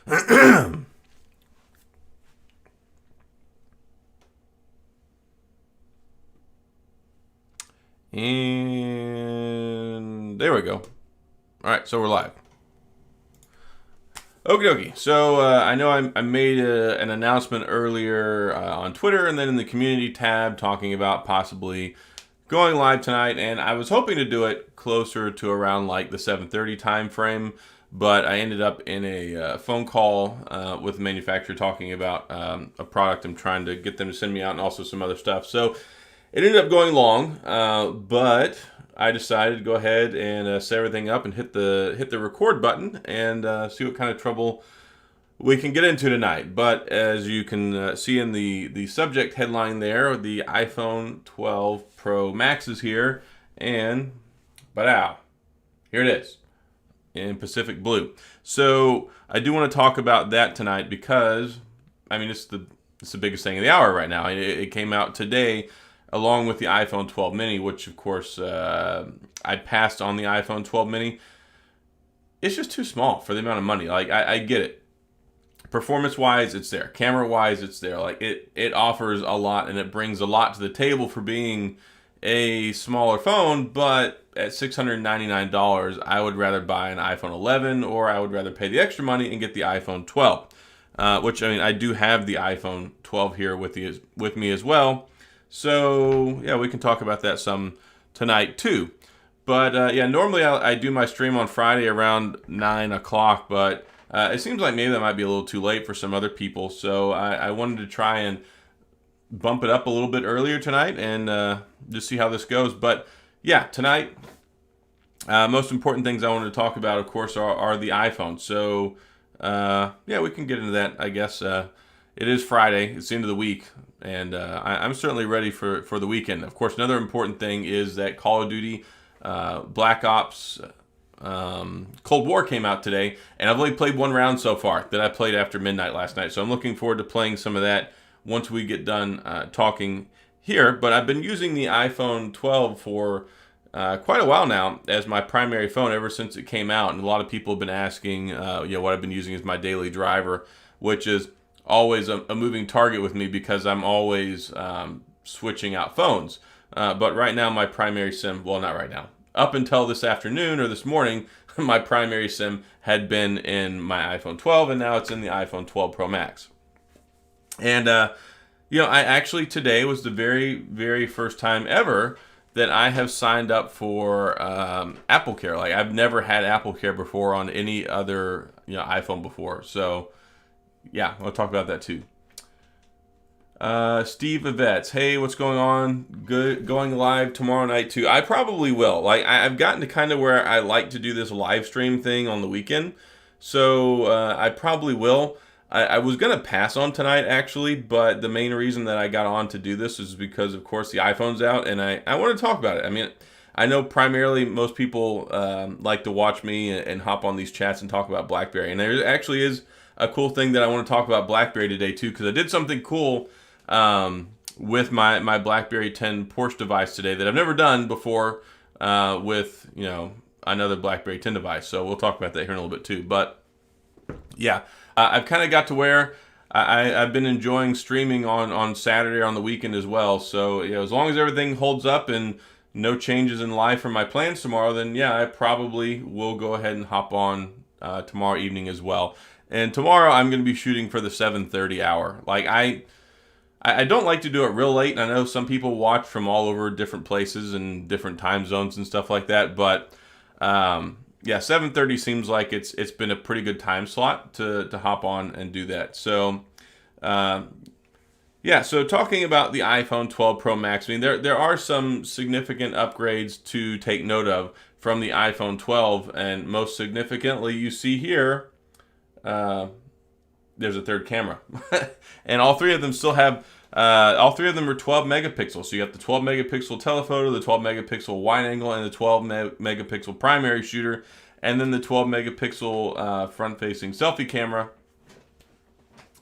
And there we go. All right, so we're live. Okie dokie. So I know I made an announcement earlier on Twitter and then in the community tab talking about possibly going live tonight, and I was hoping to do it closer to around like the 7:30 time frame, but I ended up in a phone call with the manufacturer talking about a product I'm trying to get them to send me out and also some other stuff. So it ended up going long, but I decided to go ahead and set everything up and hit the record button and see what kind of trouble we can get into tonight. But as you can see in the subject headline there, the iPhone 12 Pro Max is here, and here it is in Pacific Blue. So I do want to talk about that tonight because I mean it's the biggest thing of the hour right now. It came out today, along with the iPhone 12 mini, which of course I passed on the iPhone 12 mini. It's just too small for the amount of money. Like I get it. Performance wise, it's there. Camera wise, it's there. Like it offers a lot and it brings a lot to the table for being a smaller phone, but at $699, I would rather buy an iPhone 11 or I would rather pay the extra money and get the iPhone 12. Which I mean, I do have the iPhone 12 here with me as well. So yeah, we can talk about that some tonight too. But yeah, normally I do my stream on Friday around 9 o'clock, but it seems like maybe that might be a little too late for some other people. So I wanted to try and bump it up a little bit earlier tonight and just see how this goes. But yeah, tonight, most important things I wanted to talk about, of course, are the iPhone. So yeah, we can get into that, I guess. It is Friday. It's the end of the week. And I'm certainly ready for the weekend. Of course, another important thing is that Call of Duty Black Ops Cold War came out today, and I've only played one round so far that I played after midnight last night. So I'm looking forward to playing some of that once we get done talking here. But I've been using the iPhone 12 for quite a while now as my primary phone ever since it came out. And a lot of people have been asking, what I've been using as my daily driver, which is always a moving target with me because I'm always switching out phones. But right now, my primary SIM, well, not right now. Up until this afternoon or this morning, my primary SIM had been in my iPhone 12, and now it's in the iPhone 12 Pro Max. And, I actually today was the very, very first time ever that I have signed up for Apple Care. Like, I've never had Apple Care before on any other iPhone before. So yeah, I'll talk about that too. Steve Yvette's, hey, what's going on? Good, going live tomorrow night too. I probably will. Like I've gotten to kind of where I like to do this live stream thing on the weekend, so I probably will. I was gonna pass on tonight actually, but the main reason that I got on to do this is because, of course, the iPhone's out, and I want to talk about it. I mean, I know primarily most people like to watch me and hop on these chats and talk about BlackBerry, and there actually is a cool thing that I want to talk about BlackBerry today too, because I did something cool with my BlackBerry 10 Porsche device today that I've never done before with another BlackBerry 10 device. So we'll talk about that here in a little bit too. But yeah, I've kind of got to where I've been enjoying streaming on Saturday or on the weekend as well. So as long as everything holds up and no changes in life or my plans tomorrow, then yeah, I probably will go ahead and hop on tomorrow evening as well. And tomorrow I'm going to be shooting for the 7:30 hour. Like I don't like to do it real late. And I know some people watch from all over different places and different time zones and stuff like that. But yeah, 7:30 seems like it's been a pretty good time slot to hop on and do that. So yeah, so talking about the iPhone 12 Pro Max, I mean there are some significant upgrades to take note of from the iPhone 12, and most significantly, you see here. There's a third camera, and all three of them still have. All three of them are 12 megapixels. So you have the 12 megapixel telephoto, the 12 megapixel wide angle, and the 12 megapixel primary shooter, and then the 12 megapixel front-facing selfie camera.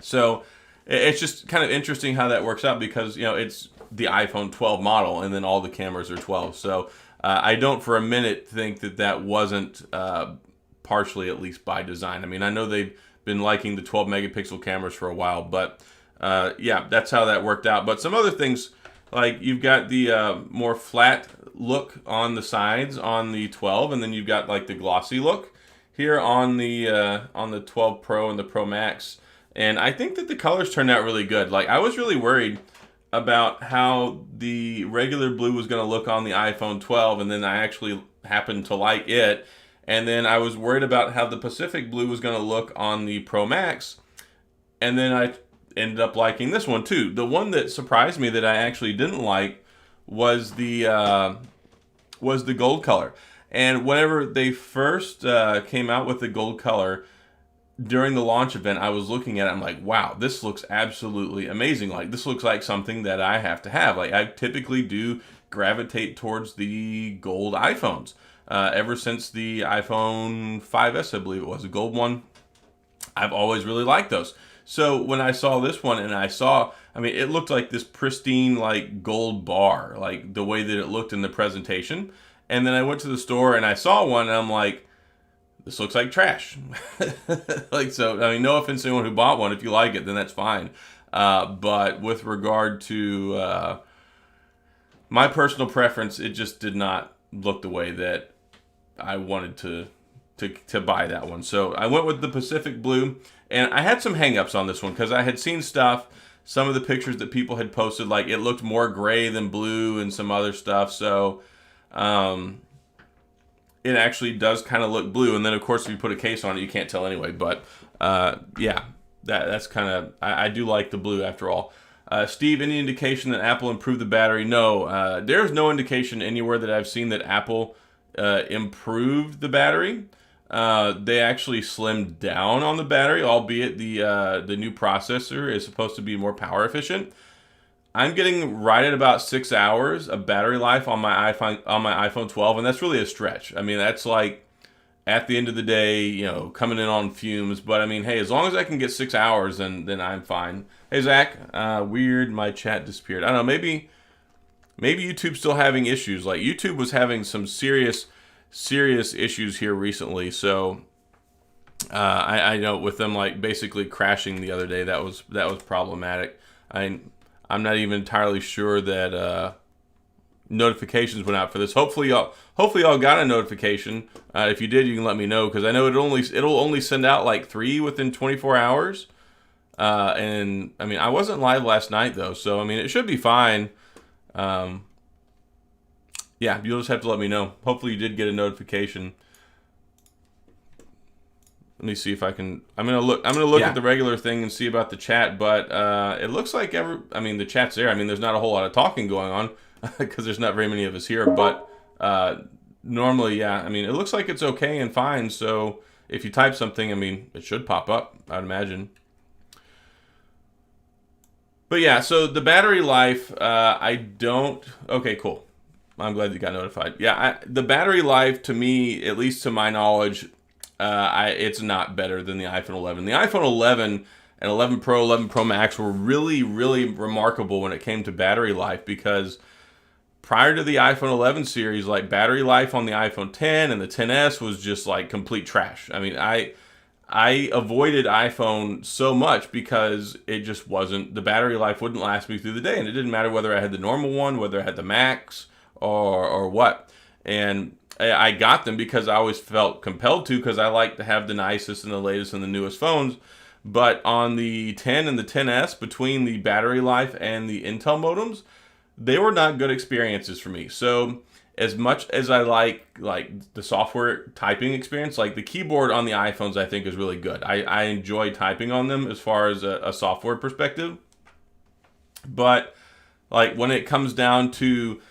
So it's just kind of interesting how that works out because it's the iPhone 12 model, and then all the cameras are 12. So I don't for a minute think that wasn't partially, at least by design. I mean, I know they've been liking the 12 megapixel cameras for a while, but yeah, that's how that worked out. But some other things, like you've got the more flat look on the sides on the 12, and then you've got like the glossy look here on the 12 Pro and the Pro Max. And I think that the colors turned out really good. Like, I was really worried about how the regular blue was going to look on the iPhone 12, and then I actually happened to like it. And then I was worried about how the Pacific blue was going to look on the Pro Max, and then I ended up liking this one too. The one that surprised me that I actually didn't like was the gold color. And whenever they first came out with the gold color during the launch event, I was looking at it, I'm like, wow, this looks absolutely amazing. Like, this looks like something that I have to have. Like, I typically do gravitate towards the gold iPhones. Ever since the iPhone 5S, I believe it was, a gold one, I've always really liked those. So when I saw this one and I mean, it looked like this pristine, like, gold bar, like the way that it looked in the presentation. And then I went to the store and I saw one and I'm like, this looks like trash. Like, so, I mean, no offense to anyone who bought one. If you like it, then that's fine. But with regard to my personal preference, it just did not look the way that I wanted to buy that one. So I went with the Pacific Blue, and I had some hangups on this one because I had seen some of the pictures that people had posted, like it looked more gray than blue and some other stuff. So it actually does kind of look blue. And then, of course, if you put a case on it, you can't tell anyway. But yeah, that's kind of, I do like the blue after all. Steve, any indication that Apple improved the battery? No, there's no indication anywhere that I've seen that Apple improved the battery. They actually slimmed down on the battery, albeit the new processor is supposed to be more power efficient. I'm getting right at about 6 hours of battery life on my iPhone 12, and that's really a stretch. I mean, that's like at the end of the day, you know, coming in on fumes. But I mean, hey, as long as I can get 6 hours, then I'm fine. Hey Zach, weird, my chat disappeared. I don't know, maybe YouTube's still having issues. Like, YouTube was having some serious issues here recently. So I know with them like basically crashing the other day, that was problematic. I'm not even entirely sure that notifications went out for this. Hopefully y'all got a notification. If you did, you can let me know, because I know it'll only send out like 3 within 24 hours. And I mean, I wasn't live last night though, so I mean, it should be fine. Yeah, you'll just have to let me know. Hopefully you did get a notification. Let me see if I can. I'm gonna look at the regular thing and see about the chat, but it looks like the chat's there. I mean, there's not a whole lot of talking going on because there's not very many of us here. But normally, yeah, I mean, it looks like it's okay and fine. So if you type something, I mean, it should pop up, I'd imagine. But yeah, so the battery life, okay, cool. I'm glad you got notified. Yeah, the battery life, to me, at least to my knowledge, it's not better than the iPhone 11. The iPhone 11 and 11 Pro, 11 Pro Max were really, really remarkable when it came to battery life, because prior to the iPhone 11 series, like, battery life on the iPhone 10 and the 10s was just like complete trash. I mean, I avoided iPhone so much because it just wasn't, the battery life wouldn't last me through the day, and it didn't matter whether I had the normal one, whether I had the Max or what. And I got them because I always felt compelled to, because I like to have the nicest and the latest and the newest phones. But on the 10 and the 10s, between the battery life and the Intel modems, they were not good experiences for me. So as much as I like the software typing experience, like the keyboard on the iPhones, I think is really good. I enjoy typing on them as far as a software perspective. But like when it comes down to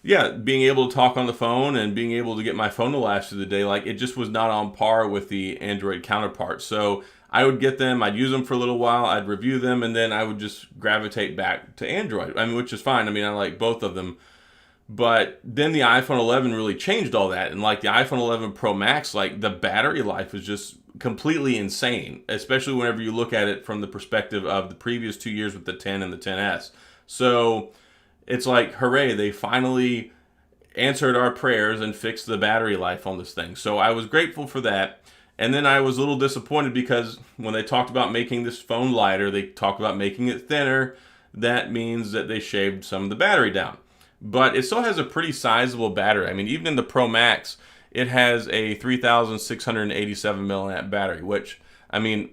being able to talk on the phone and being able to get my phone to last through the day, like, it just was not on par with the Android counterpart. So I would get them, I'd use them for a little while, I'd review them, and then I would just gravitate back to Android. I mean, which is fine. I mean, I like both of them. But then the iPhone 11 really changed all that. And like the iPhone 11 Pro Max, like, the battery life is just completely insane, especially whenever you look at it from the perspective of the previous 2 years with the 10 and the 10s. So it's like, hooray, they finally answered our prayers and fixed the battery life on this thing. So I was grateful for that. And then I was a little disappointed because when they talked about making this phone lighter, they talked about making it thinner. That means that they shaved some of the battery down. But it still has a pretty sizable battery. I mean, even in the Pro Max, it has a 3,687 milliamp battery, which, I mean,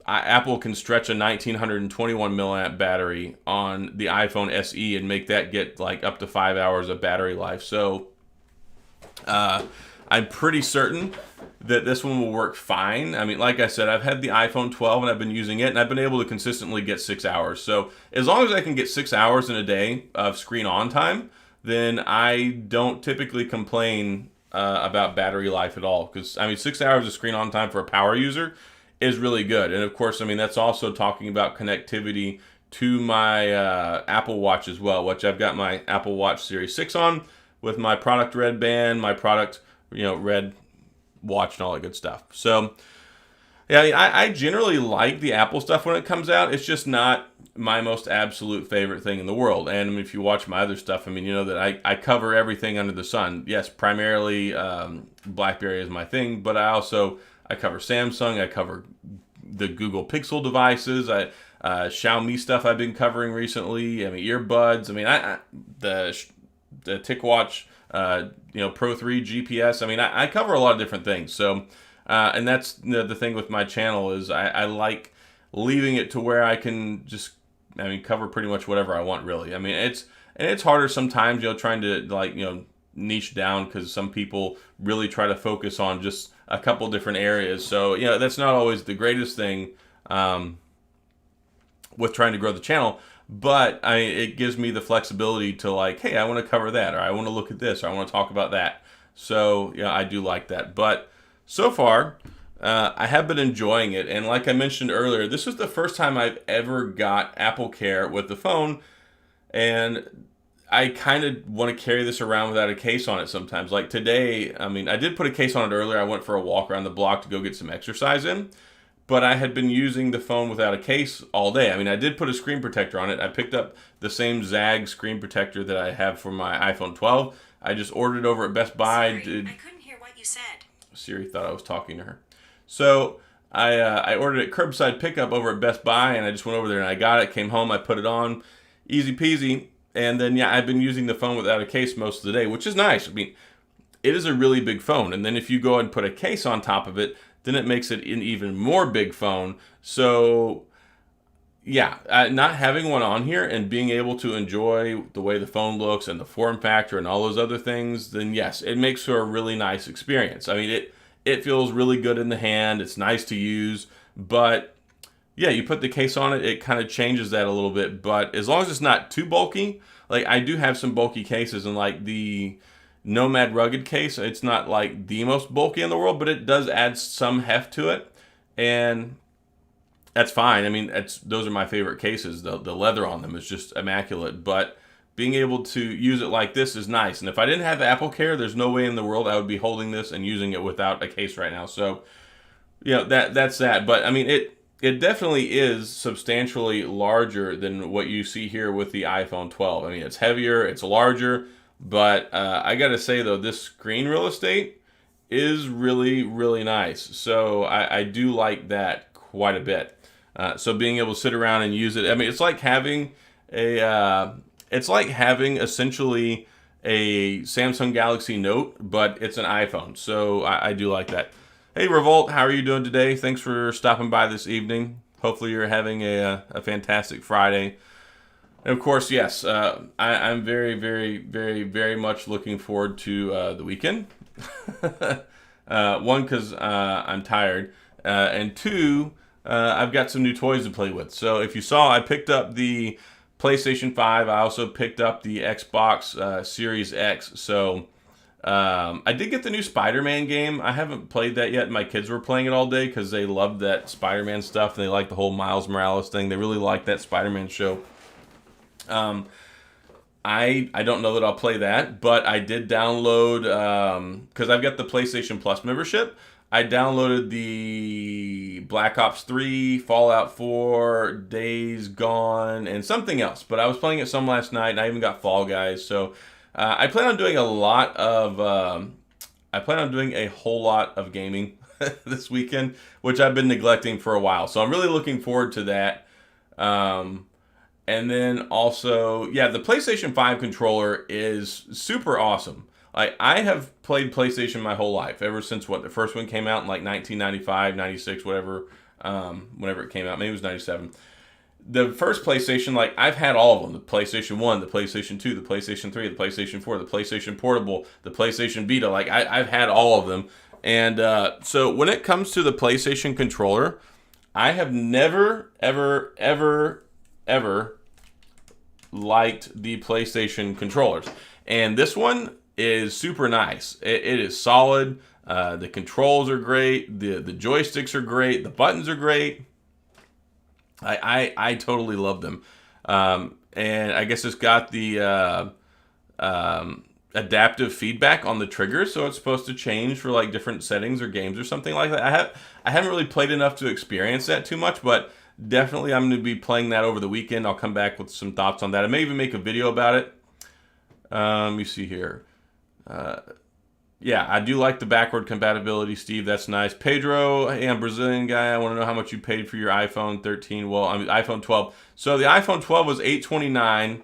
Apple can stretch a 1,921 milliamp battery on the iPhone SE and make that get like up to 5 hours of battery life. So I'm pretty certain that this one will work fine. I mean, like I said, I've had the iPhone 12 and I've been using it, and I've been able to consistently get 6 hours. So as long as I can get 6 hours in a day of screen on time, then I don't typically complain about battery life at all. Because, I mean, 6 hours of screen on time for a power user is really good. And of course, I mean, that's also talking about connectivity to my Apple Watch as well, which I've got my Apple Watch Series 6 on with my product red band, my product, red watch and all that good stuff. So, yeah, I generally like the Apple stuff when it comes out. It's just not my most absolute favorite thing in the world. And I mean, if you watch my other stuff, I mean, you know that I cover everything under the sun. Yes, primarily BlackBerry is my thing, but I cover Samsung. I cover the Google Pixel devices. Xiaomi stuff I've been covering recently. I mean, earbuds. I mean, the TicWatch, Pro 3 GPS. I mean, I cover a lot of different things. So, and that's the thing with my channel is I like leaving it to where I can just, cover pretty much whatever I want, really. I mean, it's harder sometimes, trying to niche down, because some people really try to focus on just a couple different areas. So, that's not always the greatest thing with trying to grow the channel. But it gives me the flexibility to hey, I want to cover that, or I want to look at this, or I want to talk about that. So, I do like that. But so far, I have been enjoying it. And like I mentioned earlier, this is the first time I've ever got Apple Care with the phone. And I kind of want to carry this around without a case on it sometimes. Like today, I did put a case on it earlier. I went for a walk around the block to go get some exercise in. But I had been using the phone without a case all day. I did put a screen protector on it. I picked up the same Zag screen protector that I have for my iPhone 12. I just ordered it over at Best Buy. Sorry, I couldn't hear what you said. Siri thought I was talking to her. So I ordered it curbside pickup over at Best Buy, and I just went over there and I got it, came home, I put it on, easy peasy. And then, I've been using the phone without a case most of the day, which is nice. It is a really big phone. And then if you go and put a case on top of it, then it makes it an even more big phone. So, not having one on here and being able to enjoy the way the phone looks and the form factor and all those other things, then yes, it makes for a really nice experience. It feels really good in the hand. It's nice to use. But, you put the case on it, it kind of changes that a little bit. But as long as it's not too bulky, I do have some bulky cases, and the Nomad Rugged case, it's not the most bulky in the world, but it does add some heft to it, and that's fine. Those are my favorite cases. The leather on them is just immaculate, but being able to use it like this is nice. And if I didn't have Apple Care, there's no way in the world I would be holding this and using it without a case right now. So, that's that. But it definitely is substantially larger than what you see here with the iPhone 12. It's heavier, it's larger. But I got to say, though, this screen real estate is really, really nice. So I do like that quite a bit. So being able to sit around and use it, it's like having essentially a Samsung Galaxy Note, but it's an iPhone. So I do like that. Hey, Revolt, how are you doing today? Thanks for stopping by this evening. Hopefully you're having a fantastic Friday. And of course, yes, I'm very, very, very, very much looking forward to the weekend. One, because I'm tired. And two, I've got some new toys to play with. So if you saw, I picked up the PlayStation 5. I also picked up the Xbox Series X. So I did get the new Spider-Man game. I haven't played that yet. My kids were playing it all day because they loved that Spider-Man stuff. And they like the whole Miles Morales thing. They really like that Spider-Man show. I don't know that I'll play that, but I did download, because I've got the PlayStation Plus membership. I downloaded the Black Ops 3, Fallout 4, Days Gone, and something else. But I was playing it some last night, and I even got Fall Guys. So I plan on doing a lot of I plan on doing a whole lot of gaming this weekend, which I've been neglecting for a while. So I'm really looking forward to that. And then also, yeah, the PlayStation 5 controller is super awesome. Like, I have played PlayStation my whole life, ever since the first one came out in like 1995, 96, whatever, whenever it came out. Maybe it was 97. The first PlayStation, like, I've had all of them. The PlayStation 1, the PlayStation 2, the PlayStation 3, the PlayStation 4, the PlayStation Portable, the PlayStation Vita. Like, I've had all of them. And so when it comes to the PlayStation controller, I have never, ever, ever, ever liked the PlayStation controllers. And this one is super nice. It is solid. The controls are great. The joysticks are great. The buttons are great. I totally love them. And I guess it's got the adaptive feedback on the triggers, so it's supposed to change for like different settings or games or something like that. I haven't really played enough to experience that too much, but definitely I'm going to be playing that over the weekend. I'll come back with some thoughts on that. I may even make a video about it. Let me see here. Yeah, I do like the backward compatibility, Steve. That's nice. Pedro, hey, I'm a Brazilian guy. I want to know how much you paid for your iPhone 13. Well, I mean, iPhone 12. So the iPhone 12 was $829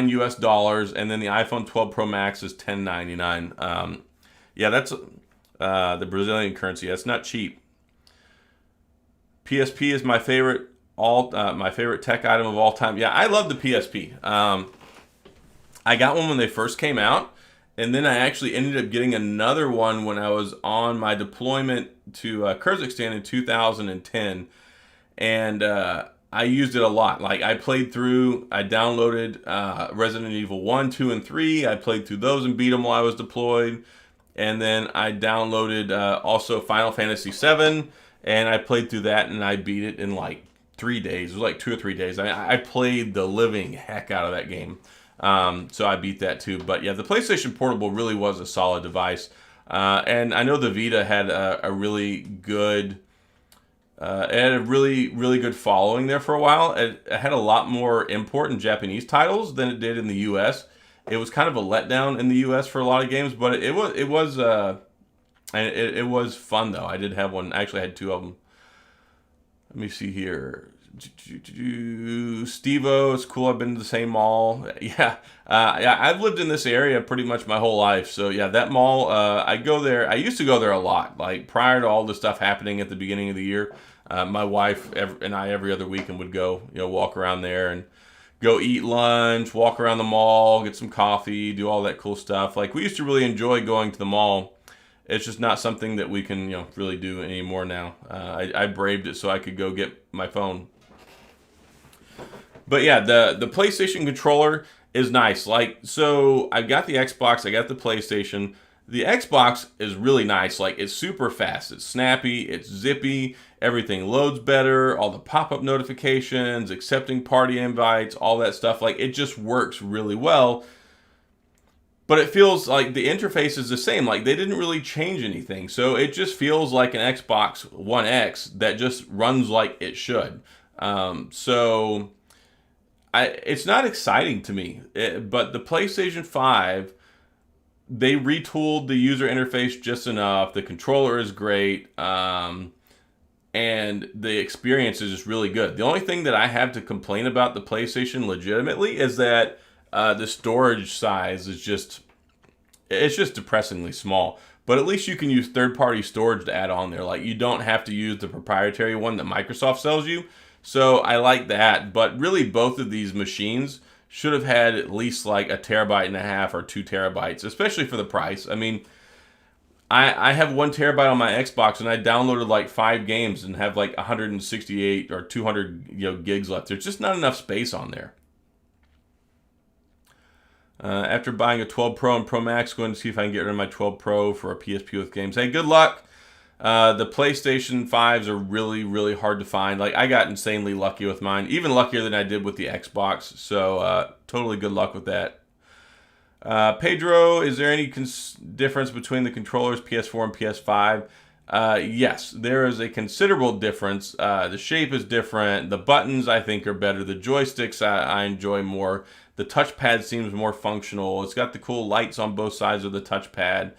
US, and then the iPhone 12 Pro Max is $1099. Yeah, that's the Brazilian currency. That's not cheap. PSP is my favorite tech item of all time. Yeah, I love the PSP. I got one when they first came out, and then I actually ended up getting another one when I was on my deployment to Kyrgyzstan in 2010, and I used it a lot. Like, I downloaded Resident Evil 1, 2, and 3. I played through those and beat them while I was deployed, and then I downloaded also Final Fantasy 7, and I played through that, and I beat it in like 3 days. It was like 2 or 3 days. I mean, I played the living heck out of that game. So I beat that too. But yeah, the PlayStation Portable really was a solid device. And I know the Vita had a really good, it had a really, really good following there for a while. It had a lot more import and Japanese titles than it did in the US. It was kind of a letdown in the US for a lot of games, but it was fun though. I did have one. I actually had two of them. Let me see here. Steve-O, it's cool. I've been to the same mall. Yeah, I've lived in this area pretty much my whole life. So yeah, that mall, I go there. I used to go there a lot. Like, prior to all the stuff happening at the beginning of the year, my wife and I every other weekend would go, walk around there and go eat lunch, walk around the mall, get some coffee, do all that cool stuff. Like, we used to really enjoy going to the mall. It's just not something that we can, really do anymore now. I braved it so I could go get my phone. But yeah, the PlayStation controller is nice. Like, so I got the Xbox, I got the PlayStation. The Xbox is really nice. Like, it's super fast, it's snappy, it's zippy, everything loads better, all the pop-up notifications, accepting party invites, all that stuff. Like, it just works really well. But it feels like the interface is the same. Like, they didn't really change anything. So it just feels like an Xbox One X that just runs like it should. It's not exciting to me, but the PlayStation 5, they retooled the user interface just enough. The controller is great, and the experience is just really good. The only thing that I have to complain about the PlayStation legitimately is that the storage size is just depressingly small. But at least you can use third-party storage to add on there. Like, you don't have to use the proprietary one that Microsoft sells you. So I like that, but really both of these machines should have had at least like 1.5 terabytes or 2 terabytes, especially for the price. I mean, I have 1 terabyte on my Xbox, and I downloaded like 5 games and have like 168 or 200 gigs left. There's just not enough space on there. After buying a 12 Pro and Pro Max, going to see if I can get rid of my 12 Pro for a PSP with games. Hey, good luck. The PlayStation 5s are really, really hard to find. Like, I got insanely lucky with mine, even luckier than I did with the Xbox. So, totally good luck with that. Pedro, is there any difference between the controllers PS4 and PS5? Yes, there is a considerable difference. The shape is different. The buttons, I think, are better. The joysticks, I enjoy more. The touchpad seems more functional. It's got the cool lights on both sides of the touchpad.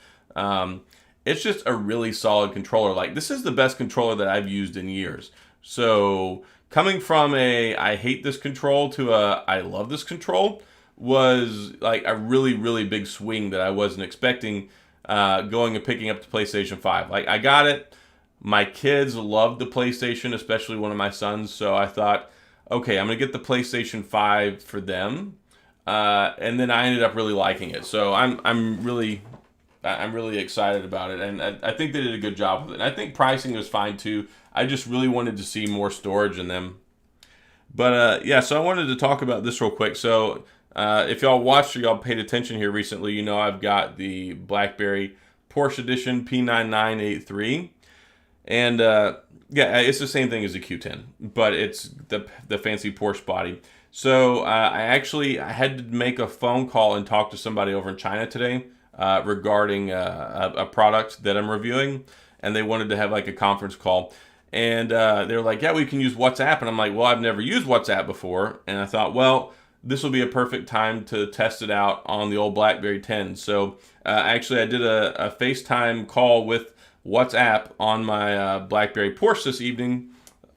It's just a really solid controller. Like, this is the best controller that I've used in years. So coming from a I hate this control to a I love this control was like a really, really big swing that I wasn't expecting going and picking up the PlayStation 5. Like, I got it. My kids loved the PlayStation, especially one of my sons. So I thought, okay, I'm going to get the PlayStation 5 for them. And then I ended up really liking it. So I'm really excited about it. And I think they did a good job with it. And I think pricing was fine too. I just really wanted to see more storage in them. But yeah, so I wanted to talk about this real quick. So if y'all watched or y'all paid attention here recently, you know I've got the BlackBerry Porsche Edition P9983. And yeah, it's the same thing as the Q10, but it's the fancy Porsche body. So I had to make a phone call and talk to somebody over in China today regarding a product that I'm reviewing, and they wanted to have like a conference call. And they were like, yeah, we can use WhatsApp. And I'm like, well, I've never used WhatsApp before. And I thought, well, this will be a perfect time to test it out on the old BlackBerry 10. So actually, I did a FaceTime call with WhatsApp on my BlackBerry Porsche this evening,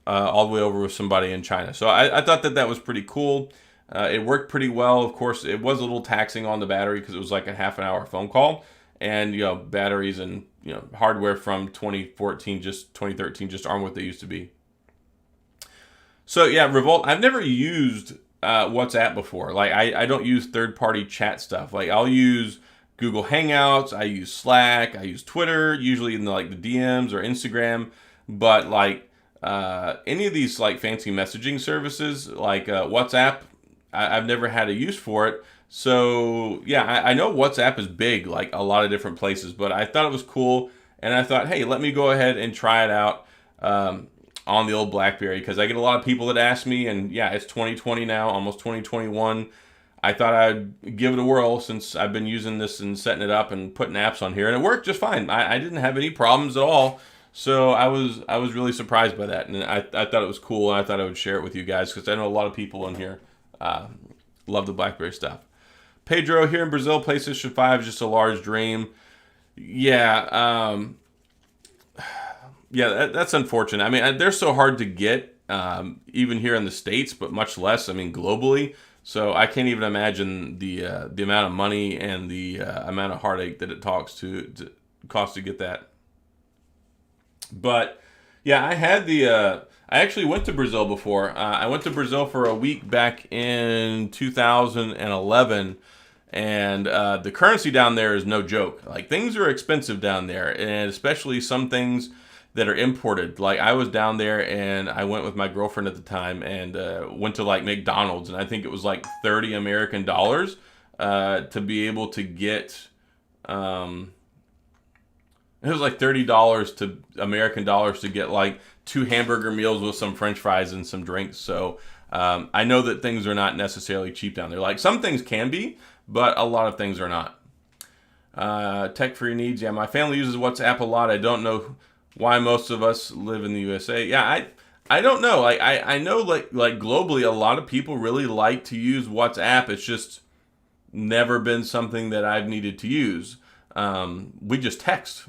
all the way over with somebody in China. So I thought that was pretty cool. It worked pretty well. Of course, it was a little taxing on the battery because it was like a half an hour phone call. And, you know, batteries and, you know, hardware from 2013 just aren't what they used to be. So yeah, Revolt, I've never used WhatsApp before. Like, I don't use third-party chat stuff. Like, I'll use Google Hangouts, I use Slack, I use Twitter, usually in the DMs or Instagram. But like any of these like fancy messaging services like WhatsApp, I've never had a use for it. So yeah, I know WhatsApp is big, like a lot of different places, but I thought it was cool, and I thought, hey, let me go ahead and try it out on the old BlackBerry, because I get a lot of people that ask me, and yeah, it's 2020 now, almost 2021. I thought I'd give it a whirl since I've been using this and setting it up and putting apps on here, and it worked just fine. I didn't have any problems at all, so I was really surprised by that, and I thought it was cool, and I thought I would share it with you guys because I know a lot of people in here love the BlackBerry stuff. Pedro, here in Brazil, PlayStation 5 is just a large dream. Yeah, yeah, that's unfortunate. I mean, they're so hard to get, even here in the States, but much less, I mean, globally. So I can't even imagine the amount of money and the amount of heartache that it costs to get that. But yeah, I actually went to Brazil before. I went to Brazil for a week back in 2011. And the currency down there is no joke. Like, things are expensive down there, and especially some things that are imported. Like, I was down there, and I went with my girlfriend at the time, and went to like McDonald's, and I think it was like $30 American dollars to be able to get. It was like $30 to American dollars to get like 2 hamburger meals with some French fries and some drinks. So I know that things are not necessarily cheap down there. Like, some things can be, but a lot of things are not. Tech for your needs. Yeah, my family uses WhatsApp a lot. I don't know why most of us live in the USA. Yeah, I don't know. Like, I know like globally, a lot of people really like to use WhatsApp. It's just never been something that I've needed to use. We just text,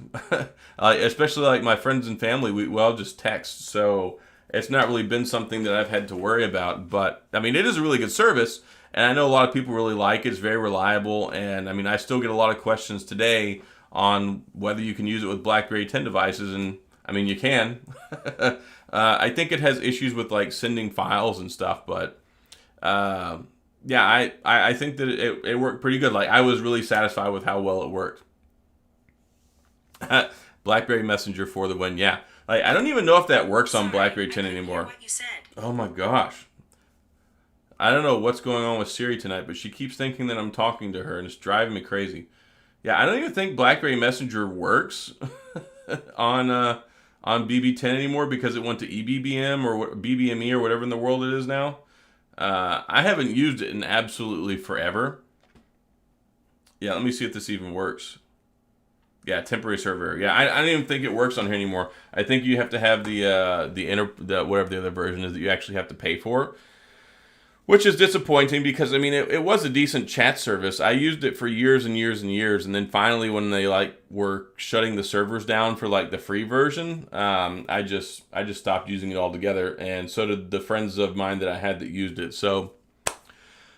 especially like my friends and family. We all just text. So it's not really been something that I've had to worry about. But I mean, it is a really good service. And I know a lot of people really like it. It's very reliable. And I mean, I still get a lot of questions today on whether you can use it with BlackBerry 10 devices. And I mean, you can. I think it has issues with like sending files and stuff. But yeah, I think that it worked pretty good. Like, I was really satisfied with how well it worked. BlackBerry Messenger for the win. Yeah. Like, I don't even know if that works on BlackBerry 10 anymore. What you said. Oh my gosh. I don't know what's going on with Siri tonight, but she keeps thinking that I'm talking to her, and it's driving me crazy. Yeah, I don't even think BlackBerry Messenger works on BB10 anymore because it went to EBBM or BBME or whatever in the world it is now. I haven't used it in absolutely forever. Yeah, let me see if this even works. Yeah, temporary server error. Yeah, I don't even think it works on here anymore. I think you have to have the whatever the other version is that you actually have to pay for. Which is disappointing because, I mean, it was a decent chat service. I used it for years and years and years, and then finally when they were shutting the servers down for the free version, I just stopped using it altogether, and so did the friends of mine that I had that used it. So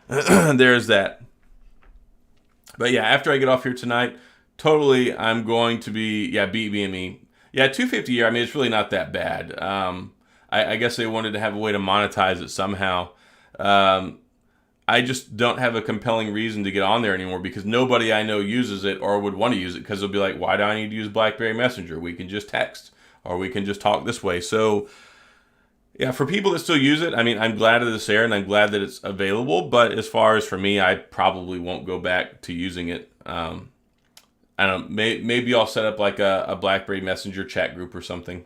there's that. But yeah, after I get off here tonight, totally I'm going to be BBME. Yeah, 250 a year. I mean, it's really not that bad. I guess they wanted to have a way to monetize it somehow. I just don't have a compelling reason to get on there anymore because nobody I know uses it or would want to use it because they'll be like, why do I need to use BlackBerry Messenger? We can just text or we can just talk this way. So yeah, for people that still use it, I mean, I'm glad that it's there and I'm glad that it's available. But as far as for me, I probably won't go back to using it. I don't know, maybe I'll set up a BlackBerry Messenger chat group or something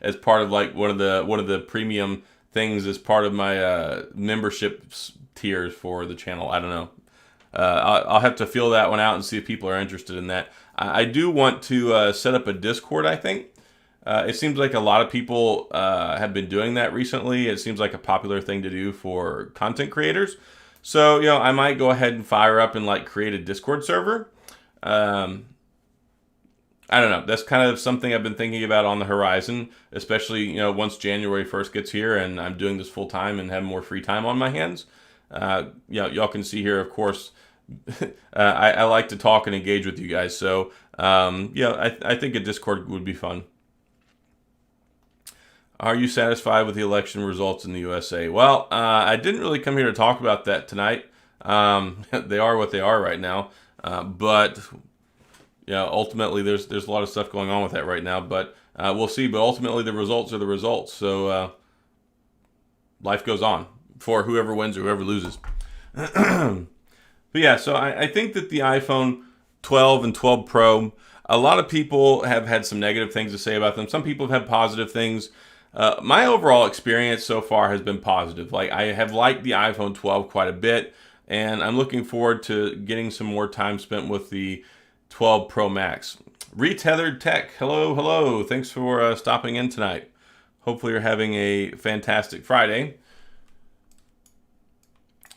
as part of one of the premium things as part of my membership tiers for the channel. I don't know. I'll have to feel that one out and see if people are interested in that. I do want to set up a Discord, I think. It seems like a lot of people have been doing that recently. It seems like a popular thing to do for content creators. So, I might go ahead and fire up and create a Discord server. I don't know. That's kind of something I've been thinking about on the horizon, especially, once January 1st gets here and I'm doing this full time and have more free time on my hands. Y'all can see here, of course, I like to talk and engage with you guys. So, I think a Discord would be fun. Are you satisfied with the election results in the USA? Well, I didn't really come here to talk about that tonight. They are what they are right now. But ultimately there's a lot of stuff going on with that right now. But we'll see. But ultimately the results are the results. So life goes on for whoever wins or whoever loses. But yeah, so I think that the iPhone 12 and 12 Pro, a lot of people have had some negative things to say about them. Some people have had positive things. My overall experience so far has been positive. I have liked the iPhone 12 quite a bit, and I'm looking forward to getting some more time spent with the 12 Pro Max. Retethered Tech, hello. Thanks for stopping in tonight. Hopefully you're having a fantastic Friday.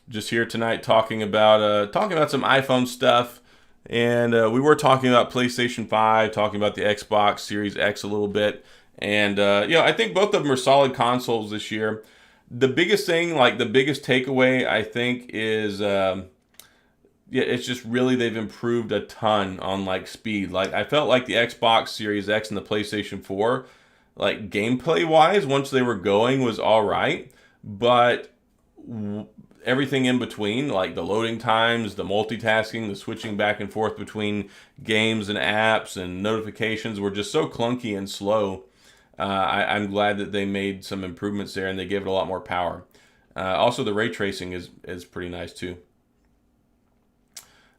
Just here tonight talking about some iPhone stuff, and we were talking about PlayStation 5, talking about the Xbox Series X a little bit, and I think both of them are solid consoles this year. The biggest thing, the biggest takeaway, I think, is it's just really they've improved a ton on speed. I felt like the Xbox Series X and the PlayStation 4, gameplay wise, once they were going, was all right, but everything in between, the loading times, the multitasking, the switching back and forth between games and apps and notifications were just so clunky and slow. I'm glad that they made some improvements there and they gave it a lot more power. Also, the ray tracing is pretty nice too.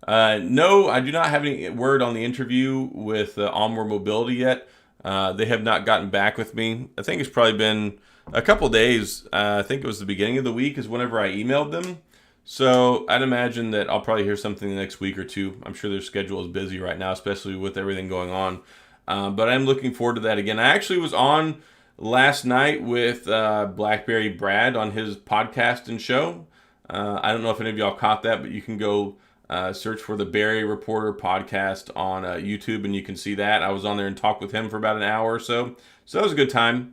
No, I do not have any word on the interview with Onward Mobility yet. They have not gotten back with me. I think it's probably been a couple days. I think it was the beginning of the week is whenever I emailed them. So I'd imagine that I'll probably hear something the next week or two. I'm sure their schedule is busy right now, especially with everything going on. But I'm looking forward to that again. I actually was on last night with BlackBerry Brad on his podcast and show. I don't know if any of y'all caught that, but you can go search for the Barry Reporter podcast on YouTube, and you can see that. I was on there and talked with him for about an hour or so. So that was a good time.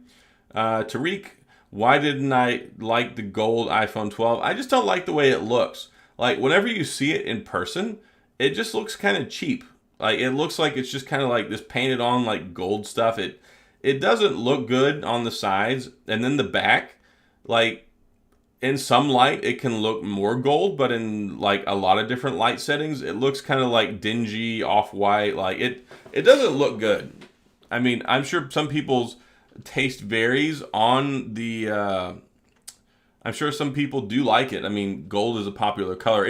Tariq, why didn't I like the gold iPhone 12? I just don't like the way it looks. Whenever you see it in person, it just looks kind of cheap. It looks like it's just kind of this painted on gold stuff. It doesn't look good on the sides, and then the back, in some light it can look more gold, but in a lot of different light settings it looks kind of dingy off-white. It doesn't look good. I mean, I'm sure some people's taste varies on the I'm sure some people do like it. I mean, gold is a popular color.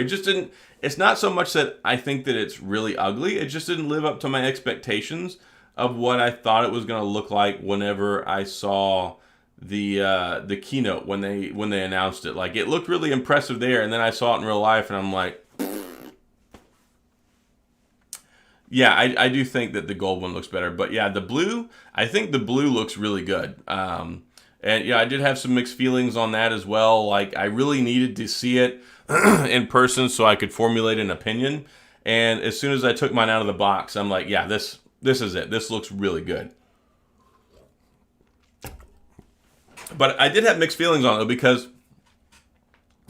It's not so much that I think that it's really ugly. It just didn't live up to my expectations of what I thought it was going to look like whenever I saw the keynote when they announced it. It looked really impressive there, and then I saw it in real life and I'm like, yeah, I do think that the gold one looks better. But yeah, the blue, I think the blue looks really good. And yeah, I did have some mixed feelings on that as well. Like I really needed to see it in person so I could formulate an opinion. And as soon as I took mine out of the box, I'm like, yeah, this is it. This looks really good. But I did have mixed feelings on it because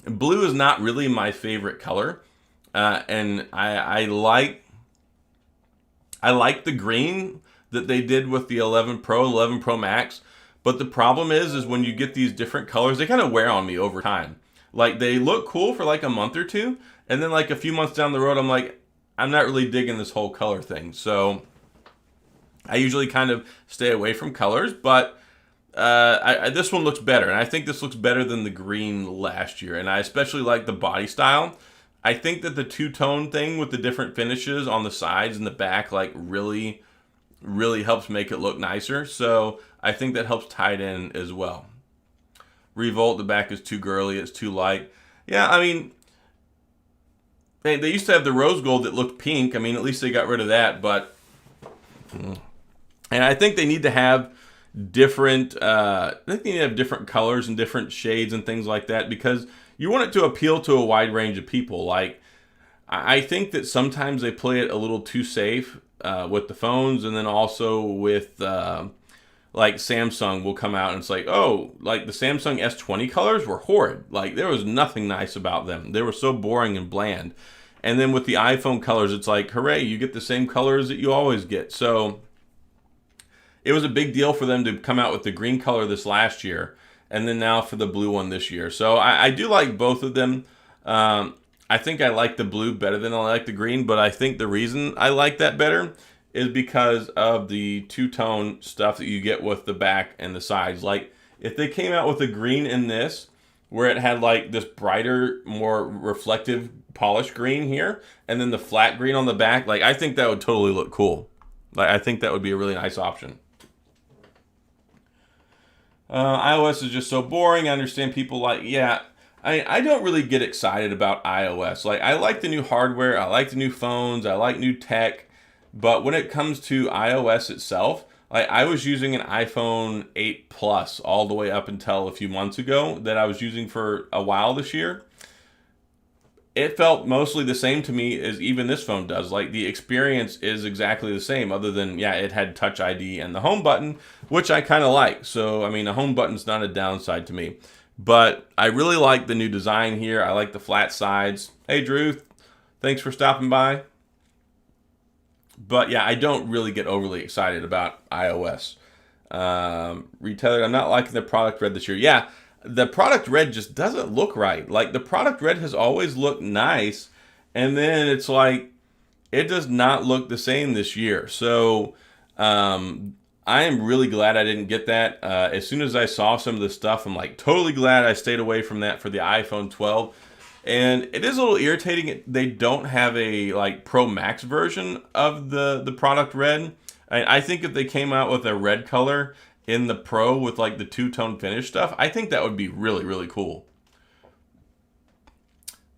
blue is not really my favorite color, and I like the green that they did with the 11 Pro, 11 Pro Max. But the problem is when you get these different colors, they kind of wear on me over time. Like they look cool for like a month or two, and then like a few months down the road, I'm like, I'm not really digging this whole color thing. So I usually kind of stay away from colors, but this one looks better, and I think this looks better than the green last year, and I especially like the body style. I think that the two-tone thing with the different finishes on the sides and the back like really helps make it look nicer, so I think that helps tie it in as well. Revolt, the back is too girly, it's too light. Yeah, I mean, they used to have the rose gold that looked pink. I mean, at least they got rid of that, but... And I think they need to have different colors and different shades and things like that, because you want it to appeal to a wide range of people. Like I think that sometimes they play it a little too safe with the phones, and then also with like Samsung will come out and it's like, oh, like the Samsung S20 colors were horrid. Like there was nothing nice about them. They were so boring and bland. And then with the iPhone colors, it's like, hooray, you get the same colors that you always get. So it was a big deal for them to come out with the green color this last year, and then now for the blue one this year. So I do like both of them. I think I like the blue better than I like the green, but I think the reason I like that better is because of the two-tone stuff that you get with the back and the sides. Like if they came out with a green in this, where it had like this brighter, more reflective, polished green here, and then the flat green on the back, like I think that would totally look cool. Like I think that would be a really nice option. iOS is just so boring. I understand people like, yeah, I don't really get excited about iOS. Like, I like the new hardware, I like the new phones, I like new tech, but when it comes to iOS itself, like, I was using an iPhone 8 Plus all the way up until a few months ago that I was using for a while this year. It felt mostly the same to me as even this phone does. Like the experience is exactly the same, other than, yeah, it had Touch ID and the home button, which I kind of like. So, I mean, the home button's not a downside to me. But I really like the new design here. I like the flat sides. Hey, Drew, thanks for stopping by. But yeah, I don't really get overly excited about iOS. Retailer, I'm not liking the product red this year. Yeah. The product red just doesn't look right. Like the product red has always looked nice, and then it's like it does not look the same this year. So I am really glad I didn't get that. As soon as I saw some of the stuff, I'm like totally glad I stayed away from that for the iPhone 12. And it is a little irritating. They don't have a like Pro Max version of the product red. I think if they came out with a red color in the Pro with like the two-tone finish stuff, I think that would be really, really cool.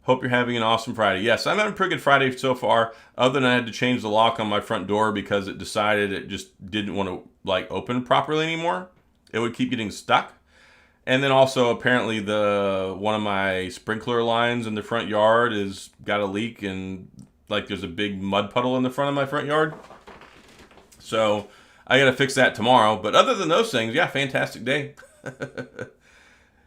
Hope you're having an awesome Friday. Yes, I'm having a pretty good Friday so far, other than I had to change the lock on my front door because it decided it just didn't want to like open properly anymore. It would keep getting stuck. And then also apparently one of my sprinkler lines in the front yard is got a leak, and like there's a big mud puddle in the front of my front yard. So I got to fix that tomorrow. But other than those things, yeah, fantastic day.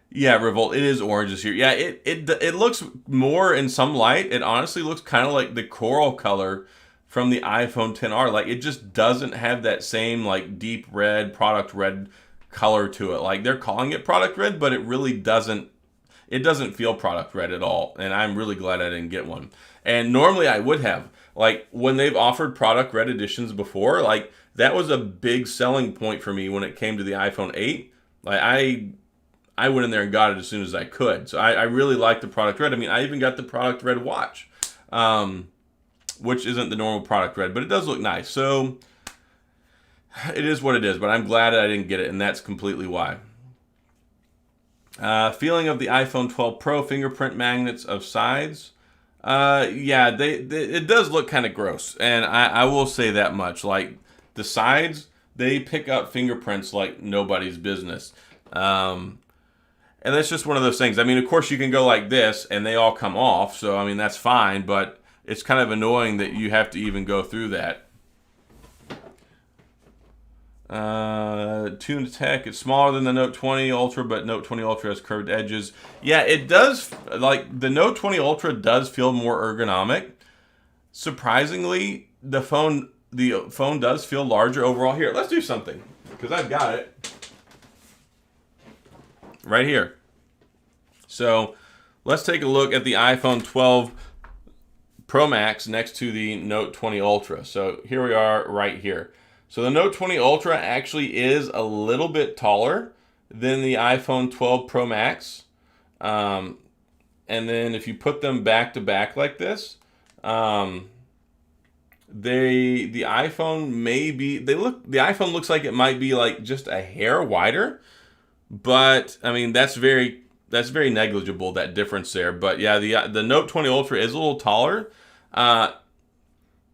Yeah, Revolt, it is orange this year. Yeah, it looks more in some light. It honestly looks kind of like the coral color from the iPhone XR. Like, it just doesn't have that same, like, deep red, product red color to it. Like, they're calling it product red, but it really doesn't feel product red at all. And I'm really glad I didn't get one. And normally I would have. Like, when they've offered product red editions before, like, that was a big selling point for me when it came to the iPhone 8. Like, I went in there and got it as soon as I could. So I really like the product red. I mean, I even got the product red watch, which isn't the normal product red, but it does look nice. So it is what it is, but I'm glad I didn't get it, and that's completely why. Feeling of the iPhone 12 Pro fingerprint magnets of sides. Yeah, it does look kind of gross, and I will say that much. Like, the sides, they pick up fingerprints like nobody's business. And that's just one of those things. I mean, of course, you can go like this, and they all come off. So, I mean, that's fine. But it's kind of annoying that you have to even go through that. Tune Tech, it's smaller than the Note 20 Ultra, but Note 20 Ultra has curved edges. Yeah, it does. Like, the Note 20 Ultra does feel more ergonomic. Surprisingly, the phone does feel larger overall. Here, let's do something, because I've got it right here. So let's take a look at the iPhone 12 Pro Max next to the Note 20 Ultra. So here we are right here. So the Note 20 Ultra actually is a little bit taller than the iPhone 12 Pro Max. And then if you put them back to back like this, the iPhone looks like it might be like just a hair wider, but I mean that's very negligible, that difference there. But yeah, the Note 20 Ultra is a little taller.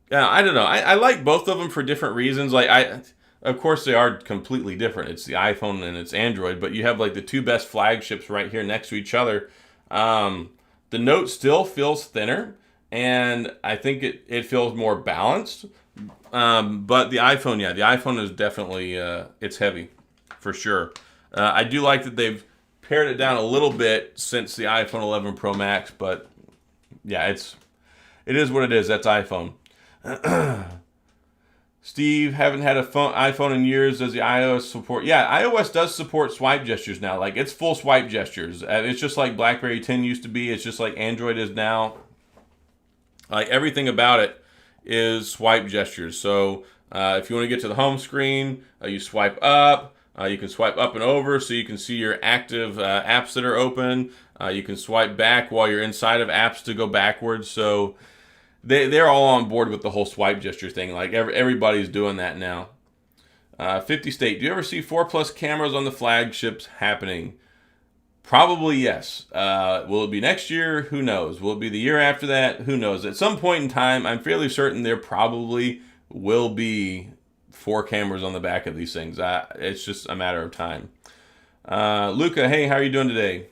Yeah, I don't know. I like both of them for different reasons. Of course, they are completely different. It's the iPhone and it's Android, but you have like the two best flagships right here next to each other. The Note still feels thinner, and I think it feels more balanced. But the iPhone, the iPhone is definitely it's heavy for sure. I do like that they've pared it down a little bit since the iPhone 11 Pro Max, but yeah, it is what it is. That's iPhone. Steve, haven't had iPhone in years. Does the iOS support? Yeah, iOS does support swipe gestures now. Like, it's full swipe gestures. It's just like BlackBerry 10 used to be. It's just like Android is now. Like, everything about it is swipe gestures. So if you want to get to the home screen, you swipe up. You can swipe up and over so you can see your active apps that are open. You can swipe back while you're inside of apps to go backwards. So they're all on board with the whole swipe gesture thing. Like, everybody's doing that now. 50 State, do you ever see 4+ cameras on the flagships happening? Probably yes. Will it be next year? Who knows? Will it be the year after that? Who knows? At some point in time, I'm fairly certain there probably will be 4 cameras on the back of these things. It's just a matter of time. Luca, hey, how are you doing today?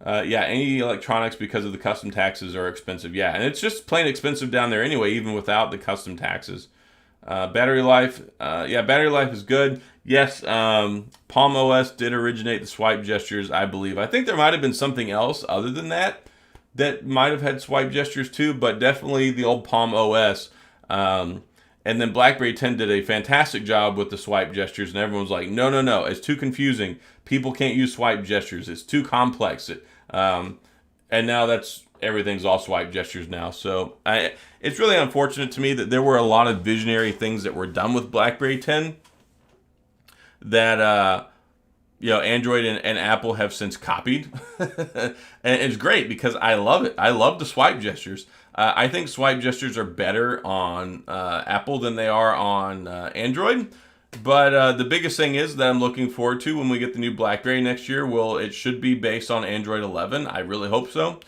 Yeah, any electronics, because of the custom taxes, are expensive. Yeah, and it's just plain expensive down there anyway, even without the custom taxes. Battery life, battery life is good. Yes, Palm OS did originate the swipe gestures, I believe. I think there might have been something else other than that might have had swipe gestures too, but definitely the old Palm OS. And then BlackBerry 10 did a fantastic job with the swipe gestures, and everyone was like, no, it's too confusing. People can't use swipe gestures. It's too complex. And now everything's all swipe gestures now. So it's really unfortunate to me that there were a lot of visionary things that were done with BlackBerry 10 that Android and Apple have since copied. And it's great because I love it. I love the swipe gestures. I think swipe gestures are better on Apple than they are on Android. But the biggest thing is that I'm looking forward to when we get the new BlackBerry next year. Well, it should be based on Android 11. I really hope so.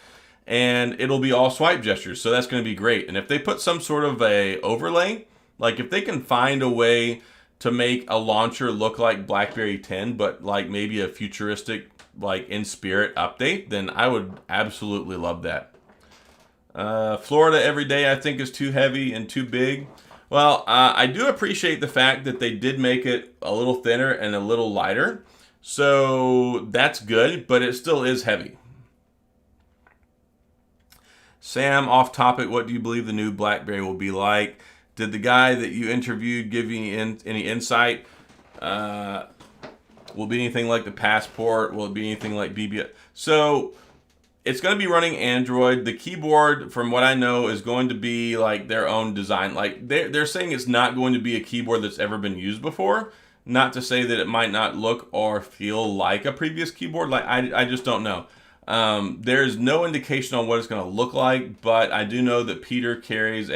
And it'll be all swipe gestures. So that's going to be great. And if they put some sort of a overlay, like if they can find a way to make a launcher look like BlackBerry 10, but like maybe a futuristic, like in spirit update, then I would absolutely love that. Florida every day, I think, is too heavy and too big. Well, I do appreciate the fact that they did make it a little thinner and a little lighter. So that's good, but it still is heavy. Sam, off topic, what do you believe the new BlackBerry will be like? Did the guy that you interviewed give you any insight? Will it be anything like the Passport? Will it be anything like BB? So it's going to be running Android. The keyboard, from what I know, is going to be like their own design. Like they're saying it's not going to be a keyboard that's ever been used before. Not to say that it might not look or feel like a previous keyboard. Like I just don't know. There's no indication on what it's going to look like, but I do know that Peter carries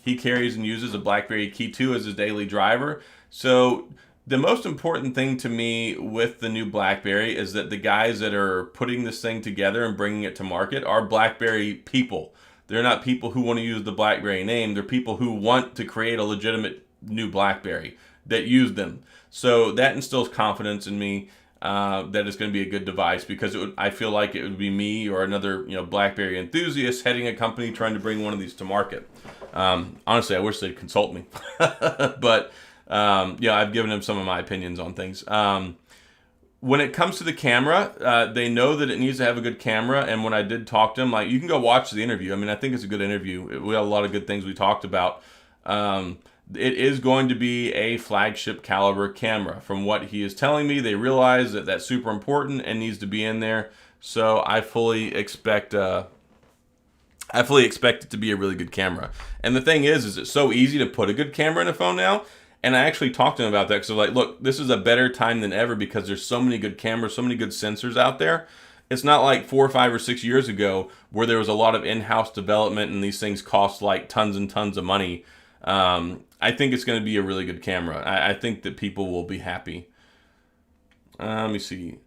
he carries and uses a BlackBerry Key 2 as his daily driver. So the most important thing to me with the new BlackBerry is that the guys that are putting this thing together and bringing it to market are BlackBerry people. They're not people who want to use the BlackBerry name. They're people who want to create a legitimate new BlackBerry that use them. So that instills confidence in me that it's going to be a good device, because I feel like it would be me or another BlackBerry enthusiast heading a company trying to bring one of these to market. Honestly, I wish they'd consult me, but I've given them some of my opinions on things. When it comes to the camera, they know that it needs to have a good camera. And when I did talk to them, like, you can go watch the interview. I mean, I think it's a good interview. We had a lot of good things we talked about. It is going to be a flagship caliber camera. From what he is telling me, they realize that that's super important and needs to be in there. So I fully expect it to be a really good camera. And the thing is it's so easy to put a good camera in a phone now. And I actually talked to him about that, because I'm like, look, this is a better time than ever, because there's so many good cameras, so many good sensors out there. It's not like 4 or 5 or 6 years ago where there was a lot of in-house development and these things cost like tons and tons of money. I think it's going to be a really good camera. I think that people will be happy. Let me see.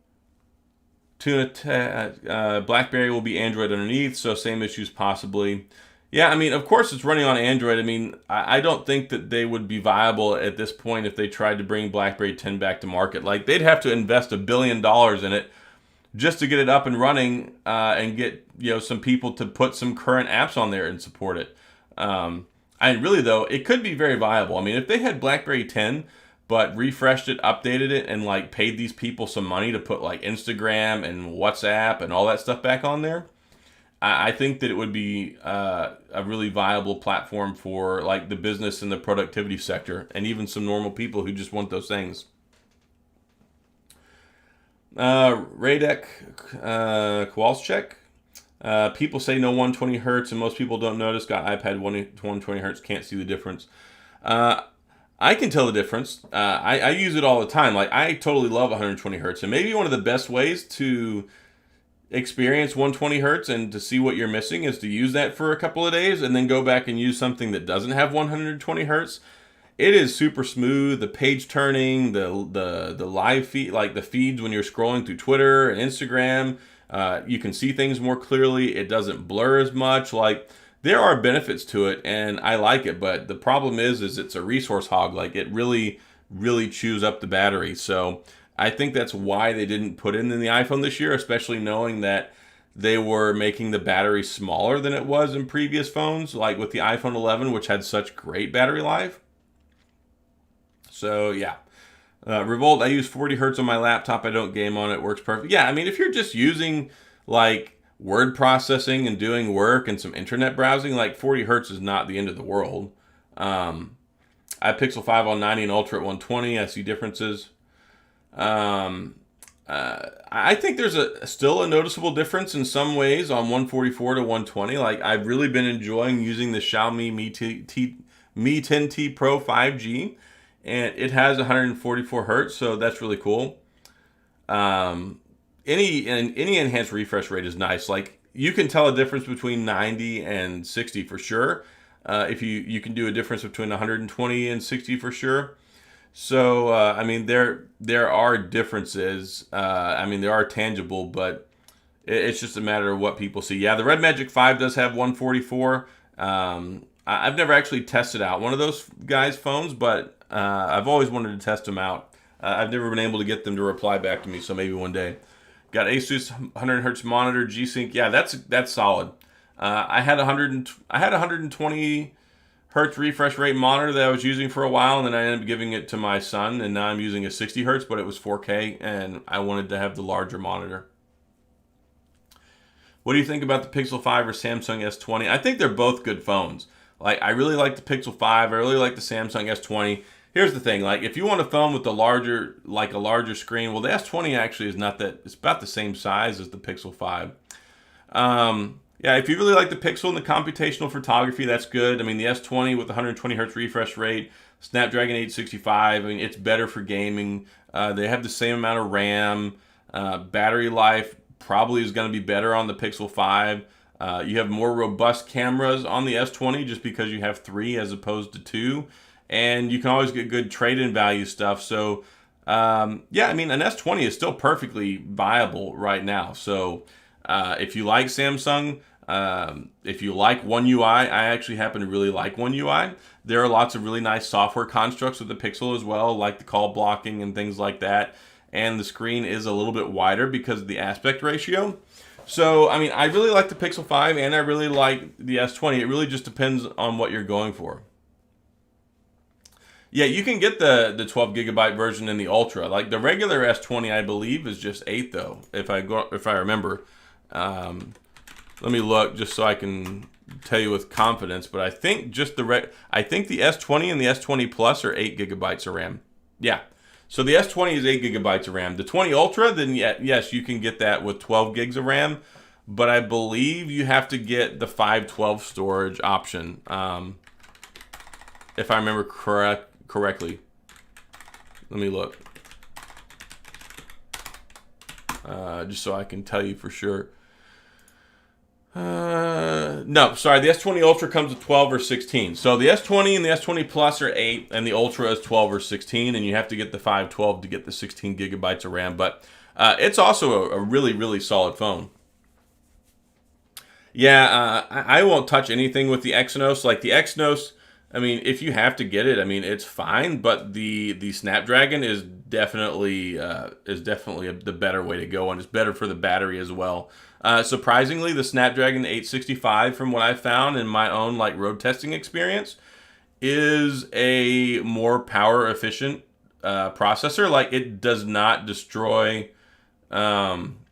BlackBerry will be Android underneath, so same issues possibly. Yeah, I mean, of course it's running on Android. I mean, I don't think that they would be viable at this point if they tried to bring BlackBerry 10 back to market. Like, they'd have to invest $1 billion in it just to get it up and running, and get some people to put some current apps on there and support it. And really, though, it could be very viable. I mean, if they had BlackBerry 10 but refreshed it, updated it, and like paid these people some money to put like Instagram and WhatsApp and all that stuff back on there, I think that it would be a really viable platform for like the business and the productivity sector, and even some normal people who just want those things. Radek Kowalczyk. People say no 120 hertz, and most people don't notice. Got iPad 120 hertz, can't see the difference. I can tell the difference. I use it all the time. Like, I totally love 120 hertz, and maybe one of the best ways to experience 120 hertz and to see what you're missing is to use that for a couple of days and then go back and use something that doesn't have 120 hertz. It is super smooth. The page turning, the live feed, like the feeds when you're scrolling through Twitter and Instagram, you can see things more clearly. It doesn't blur as much. Like, there are benefits to it, and I like it. But the problem is it's a resource hog. Like, it really, really chews up the battery. So I think that's why they didn't put it in the iPhone this year, especially knowing that they were making the battery smaller than it was in previous phones, like with the iPhone 11, which had such great battery life. So, yeah. Revolt, I use 40 hertz on my laptop. I don't game on it. Works perfect. Yeah, I mean, if you're just using, like, word processing and doing work and some internet browsing, like, 40 hertz is not the end of the world. I have Pixel 5 on 90 and Ultra at 120. I see differences. I think there's still a noticeable difference in some ways on 144 to 120. Like, I've really been enjoying using the Xiaomi Mi 10T Pro 5G, and it has 144 hertz, so that's really cool. Any enhanced refresh rate is nice. Like, you can tell a difference between 90 and 60 for sure. If you can do a difference between 120 and 60 for sure. So, I mean, there are differences. I mean, there are tangible, but it's just a matter of what people see. Yeah, the Red Magic 5 does have 144. I've never actually tested out one of those guys' phones, but I've always wanted to test them out. I've never been able to get them to reply back to me, so maybe one day. Got Asus 100 hertz monitor, G-Sync. Yeah, that's solid. I had 120 hertz refresh rate monitor that I was using for a while, and then I ended up giving it to my son, and now I'm using a 60 hertz, but it was 4K, and I wanted to have the larger monitor. What do you think about the Pixel 5 or Samsung S20? I think they're both good phones. Like, I really like the Pixel 5. I really like the Samsung S20. Here's the thing. Like, if you want a phone with a larger screen, well, the S20 actually is not that. It's about the same size as the Pixel 5. Yeah, if you really like the Pixel and the computational photography, that's good. I mean, the S20 with 120 hertz refresh rate, Snapdragon 865, I mean, it's better for gaming. They have the same amount of RAM. Battery life probably is going to be better on the Pixel 5. You have more robust cameras on the S20 just because you have 3 as opposed to 2. And you can always get good trade-in value stuff. So, yeah, I mean, an S20 is still perfectly viable right now. So, if you like Samsung, If you like One UI, I actually happen to really like One UI. There are lots of really nice software constructs with the Pixel as well, like the call blocking and things like that. And the screen is a little bit wider because of the aspect ratio. So, I mean, I really like the Pixel 5 and I really like the S20. It really just depends on what you're going for. Yeah, you can get the 12 gigabyte version in the Ultra. Like the regular S20, I believe, is just 8 though, if I remember. Let me look just so I can tell you with confidence. But I think just I think the S20 and the S20 Plus are 8 gigabytes of RAM. Yeah. So the S20 is 8 gigabytes of RAM. The 20 Ultra, then yes, you can get that with 12 gigs of RAM. But I believe you have to get the 512 storage option, if I remember correctly. Let me look. Just so I can tell you for sure. No, sorry. The S20 Ultra comes with 12 or 16. So the S20 and the S20 Plus are 8, and the Ultra is 12 or 16, and you have to get the 512 to get the 16 gigabytes of RAM. But it's also a really, really solid phone. Yeah, I won't touch anything with the Exynos. Like the Exynos, I mean, if you have to get it, I mean, it's fine. But the Snapdragon is definitely the better way to go, and it's better for the battery as well. Surprisingly, the Snapdragon 865, from what I found in my own like road testing experience, is a more power efficient processor. Like it does not destroy the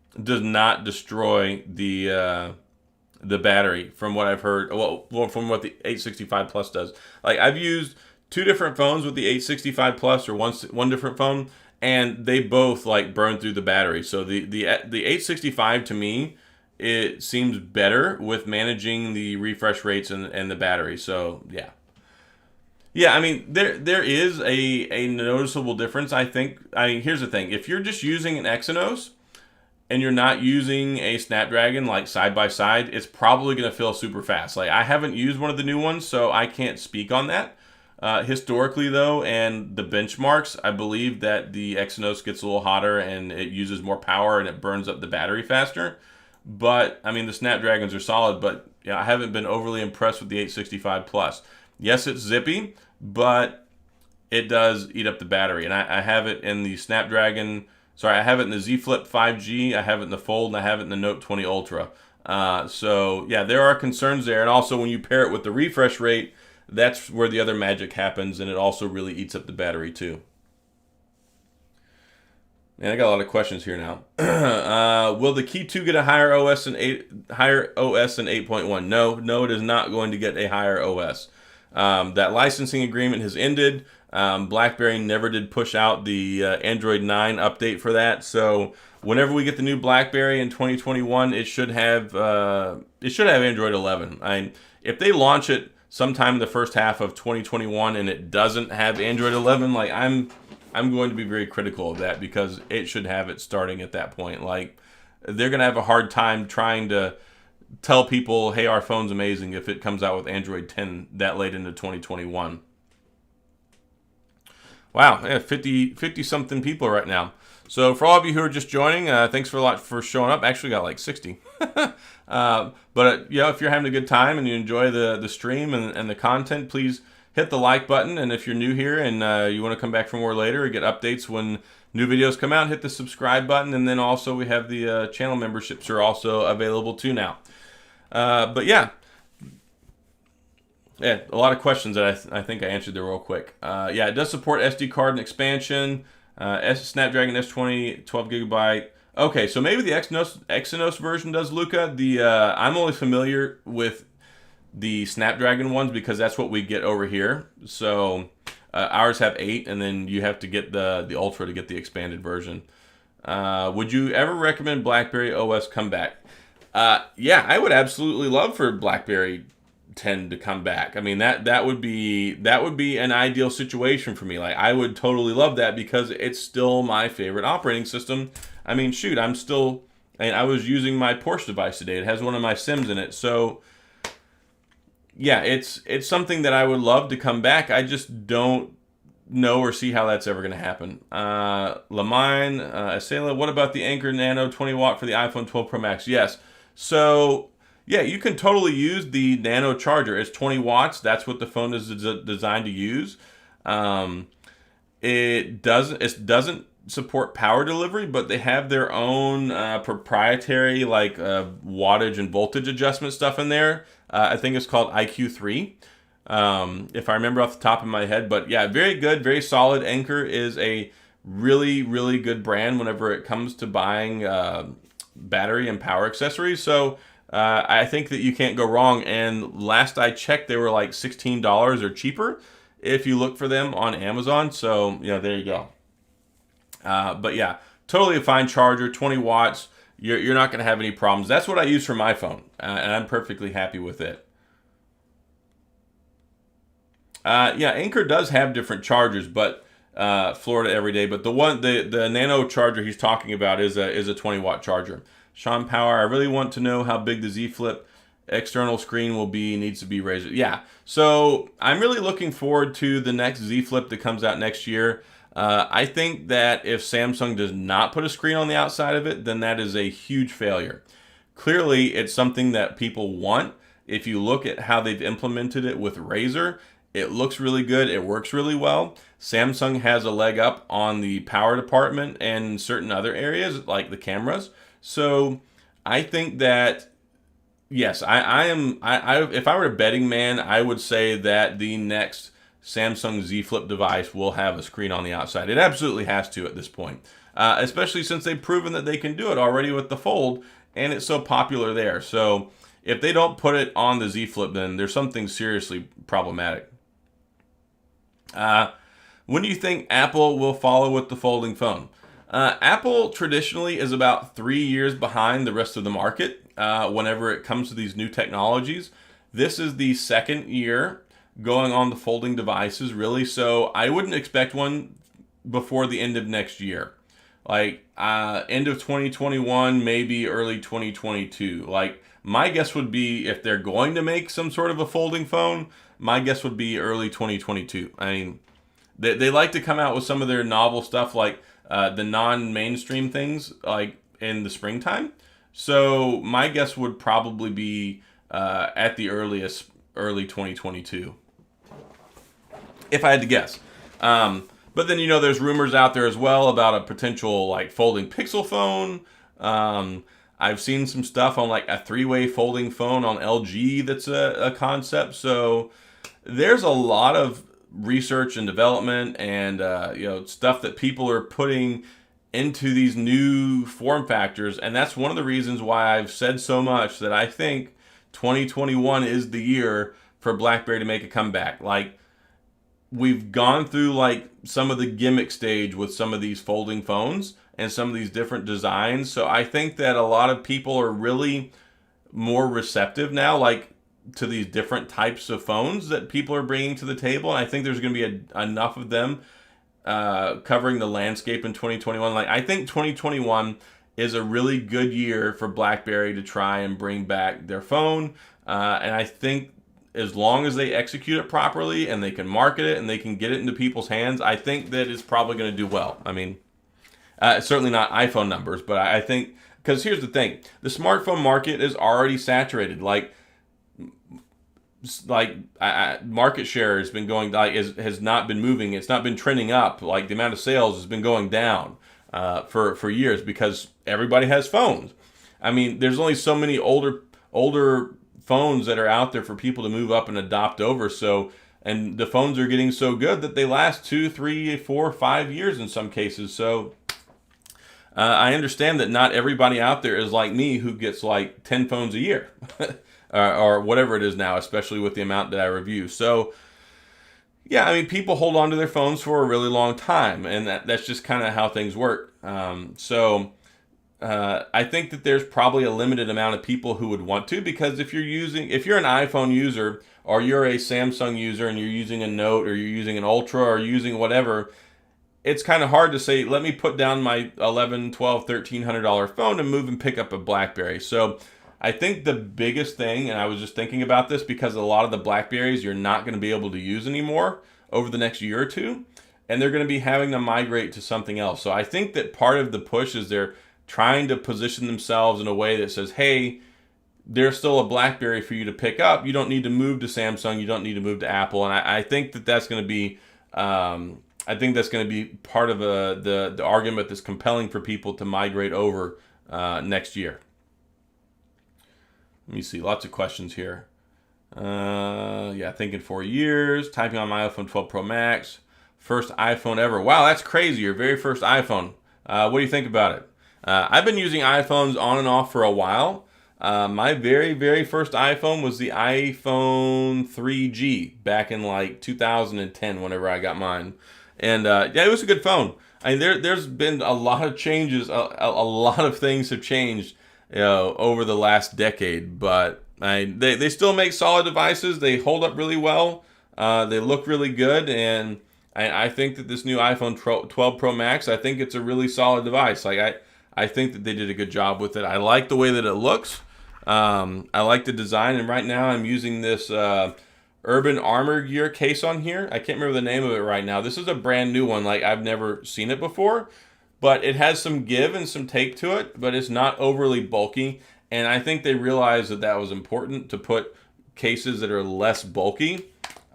battery, from what I've heard. Well, from what the 865 Plus does. Like I've used two different phones with the 865 Plus, or one different phone, and they both like burn through the battery. So the 865 to me, it seems better with managing the refresh rates and the battery. So yeah. Yeah, I mean there is a noticeable difference. I think. Here's the thing: if you're just using an Exynos and you're not using a Snapdragon like side by side, it's probably going to feel super fast. Like I haven't used one of the new ones, so I can't speak on that. Historically, though, and the benchmarks, I believe that the Exynos gets a little hotter and it uses more power and it burns up the battery faster. But I mean, the Snapdragons are solid, but yeah, I haven't been overly impressed with the 865 Plus. Yes, it's zippy, but it does eat up the battery, and I have it in the Snapdragon. Sorry, I have it in the Z Flip 5G, I have it in the Fold, and I have it in the Note 20 Ultra. So, yeah, there are concerns there. And also, when you pair it with the refresh rate, that's where the other magic happens, and it also really eats up the battery, too. Man, I got a lot of questions here now. Will the Key 2 get a higher OS than 8.1? No, it is not going to get a higher OS. That licensing agreement has ended. BlackBerry never did push out the Android 9 update for that. So whenever we get the new BlackBerry in 2021, it should have Android 11. If they launch it sometime in the first half of 2021 and it doesn't have Android 11, like I'm going to be very critical of that, because it should have it starting at that point. Like they're going to have a hard time trying to tell people, hey, our phone's amazing, if it comes out with Android 10 that late into 2021. Wow, yeah, 50 something people right now. So for all of you who are just joining, thanks for a lot for showing up. Actually got like 60. But you know, if you're having a good time and you enjoy the stream and the content, please hit the like button. And if you're new here and you want to come back for more later or get updates when new videos come out, hit the subscribe button. And then also we have the channel memberships are also available too now. But yeah, a lot of questions that I think I answered there real quick. Yeah, it does support SD card and expansion. Snapdragon S20, 12 gigabyte. Okay, so maybe the Exynos version does, Luca. I'm only familiar with the Snapdragon ones because that's what we get over here. So ours have 8, and then you have to get the Ultra to get the expanded version. Would you ever recommend BlackBerry OS comeback? Yeah, I would absolutely love for BlackBerry 10 to come back. I mean, that would be an ideal situation for me. Like I would totally love that because it's still my favorite operating system. I mean, shoot, I was using my Porsche device today. It has one of my Sims in it. So yeah, it's something that I would love to come back. I just don't know or see how that's ever going to happen. Lamine, Asela, what about the Anchor Nano 20 watt for the iPhone 12 Pro Max? Yes. So Yeah, you can totally use the Nano charger. It's 20 watts. That's what the phone is designed to use. Um, it doesn't support power delivery, but they have their own proprietary like wattage and voltage adjustment stuff in there. I think it's called IQ3, if I remember off the top of my head. But yeah, very good, very solid. Anker is a really, really good brand whenever it comes to buying battery and power accessories. So I think that you can't go wrong. And last I checked, they were like $16 or cheaper if you look for them on Amazon. So there you go. But yeah, totally a fine charger, 20 watts. You're not going to have any problems. That's what I use for my phone, and I'm perfectly happy with it. Yeah, Anker does have different chargers, but Florida every day. But the Nano charger he's talking about is a 20-watt charger. Sean Power, I really want to know how big the Z Flip external screen will be. Needs to be raised. Yeah, so I'm really looking forward to the next Z Flip that comes out next year. I think that if Samsung does not put a screen on the outside of it, then that is a huge failure. Clearly, it's something that people want. If you look at how they've implemented it with Razer, it looks really good. It works really well. Samsung has a leg up on the power department and certain other areas like the cameras. So I think that yes, if I were a betting man, I would say that the next Samsung Z Flip device will have a screen on the outside. It absolutely has to at this point, especially since they've proven that they can do it already with the Fold, and it's so popular there. So if they don't put it on the Z Flip, then there's something seriously problematic. When do you think Apple will follow with the folding phone? Apple traditionally is about 3 years behind the rest of the market whenever it comes to these new technologies. This is the second year going on the folding devices, really. So I wouldn't expect one before the end of next year. Like end of 2021, maybe early 2022. Like my guess would be if they're going to make some sort of a folding phone, my guess would be early 2022. I mean, they like to come out with some of their novel stuff like the non-mainstream things like in the springtime. So my guess would probably be at the earliest early 2022. If I had to guess. But then, there's rumors out there as well about a potential like folding Pixel phone. I've seen some stuff on like a 3-way folding phone on LG that's a concept. So there's a lot of research and development and stuff that people are putting into these new form factors. And that's one of the reasons why I've said so much that I think 2021 is the year for BlackBerry to make a comeback. Like, we've gone through like some of the gimmick stage with some of these folding phones and some of these different designs. So I think that a lot of people are really more receptive now, like to these different types of phones that people are bringing to the table. And I think there's going to be enough of them covering the landscape in 2021. Like I think 2021 is a really good year for BlackBerry to try and bring back their phone. And I think as long as they execute it properly and they can market it and they can get it into people's hands, I think that it's probably going to do well. I mean, certainly not iPhone numbers, but I think, because here's the thing, the smartphone market is already saturated. Like market share has been going, has not been moving. It's not been trending up. Like the amount of sales has been going down for years because everybody has phones. I mean, there's only so many older phones that are out there for people to move up and adopt over. So, and the phones are getting so good that they last 2, 3, 4, 5 years in some cases. So I understand that not everybody out there is like me who gets like 10 phones a year or whatever it is now, especially with the amount that I review. So yeah, I mean, people hold on to their phones for a really long time, and that's just kind of how things work. I think that there's probably a limited amount of people who would want to, because if you're an iPhone user or you're a Samsung user and you're using a Note or you're using an Ultra or using whatever, it's kind of hard to say, let me put down my $1,100, $1,200, $1,300 phone and move and pick up a BlackBerry. So I think the biggest thing, and I was just thinking about this because a lot of the BlackBerries you're not going to be able to use anymore over the next year or two, and they're going to be having to migrate to something else. So I think that part of the push is they're trying to position themselves in a way that says, hey, there's still a BlackBerry for you to pick up. You don't need to move to Samsung. You don't need to move to Apple. And I think that that's going to be, I think that's going to be part of the argument that's compelling for people to migrate over next year. Let me see. Lots of questions here. Yeah, thinking 4 years. Typing on my iPhone 12 Pro Max. First iPhone ever. Wow, that's crazy. Your very first iPhone. What do you think about it? I've been using iPhones on and off for a while. My very, very first iPhone was the iPhone 3G back in like 2010 whenever I got mine. And yeah, it was a good phone. I mean, there's been a lot of changes. A lot of things have changed over the last decade. But they still make solid devices. They hold up really well. They look really good. And I think that this new iPhone 12 Pro Max, I think it's a really solid device. Like I think that they did a good job with it. I like the way that it looks. I like the design, and right now I'm using this Urban Armor Gear case on here. I can't remember the name of it right now. This is a brand new one. Like, I've never seen it before, but it has some give and some take to it, but it's not overly bulky, and I think they realized that that was important to put cases that are less bulky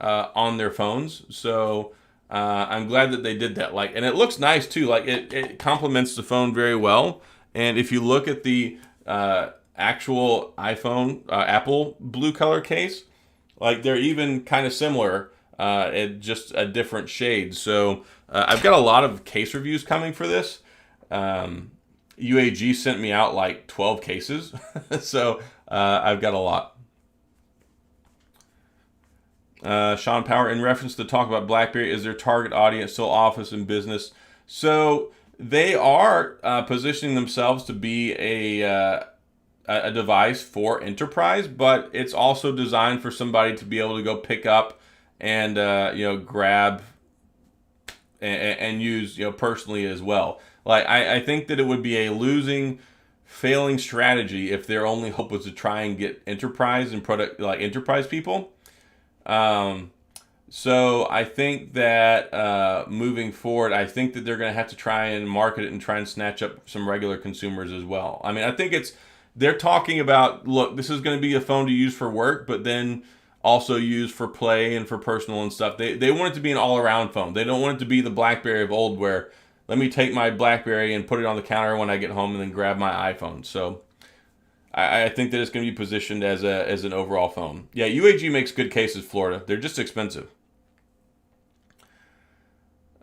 on their phones. So I'm glad that they did that. Like, and it looks nice too. Like, it complements the phone very well. And if you look at the actual iPhone Apple blue color case, like, they're even kind of similar, just a different shade. So I've got a lot of case reviews coming for this. UAG sent me out like 12 cases, so I've got a lot. Sean Power, in reference to talk about BlackBerry, is their target audience still office and business? So they are positioning themselves to be a device for enterprise, but it's also designed for somebody to be able to go pick up and grab and use personally as well. Like, I think that it would be a failing strategy if their only hope was to try and get enterprise and enterprise people. So I think that moving forward, I think that they're going to have to try and market it and try and snatch up some regular consumers as well. I mean, I think they're talking about, look, this is going to be a phone to use for work, but then also use for play and for personal and stuff. They want it to be an all-around phone. They don't want it to be the BlackBerry of old where, let me take my BlackBerry and put it on the counter when I get home and then grab my iPhone. So I think that it's going to be positioned as an overall phone. Yeah, UAG makes good cases, Florida. They're just expensive.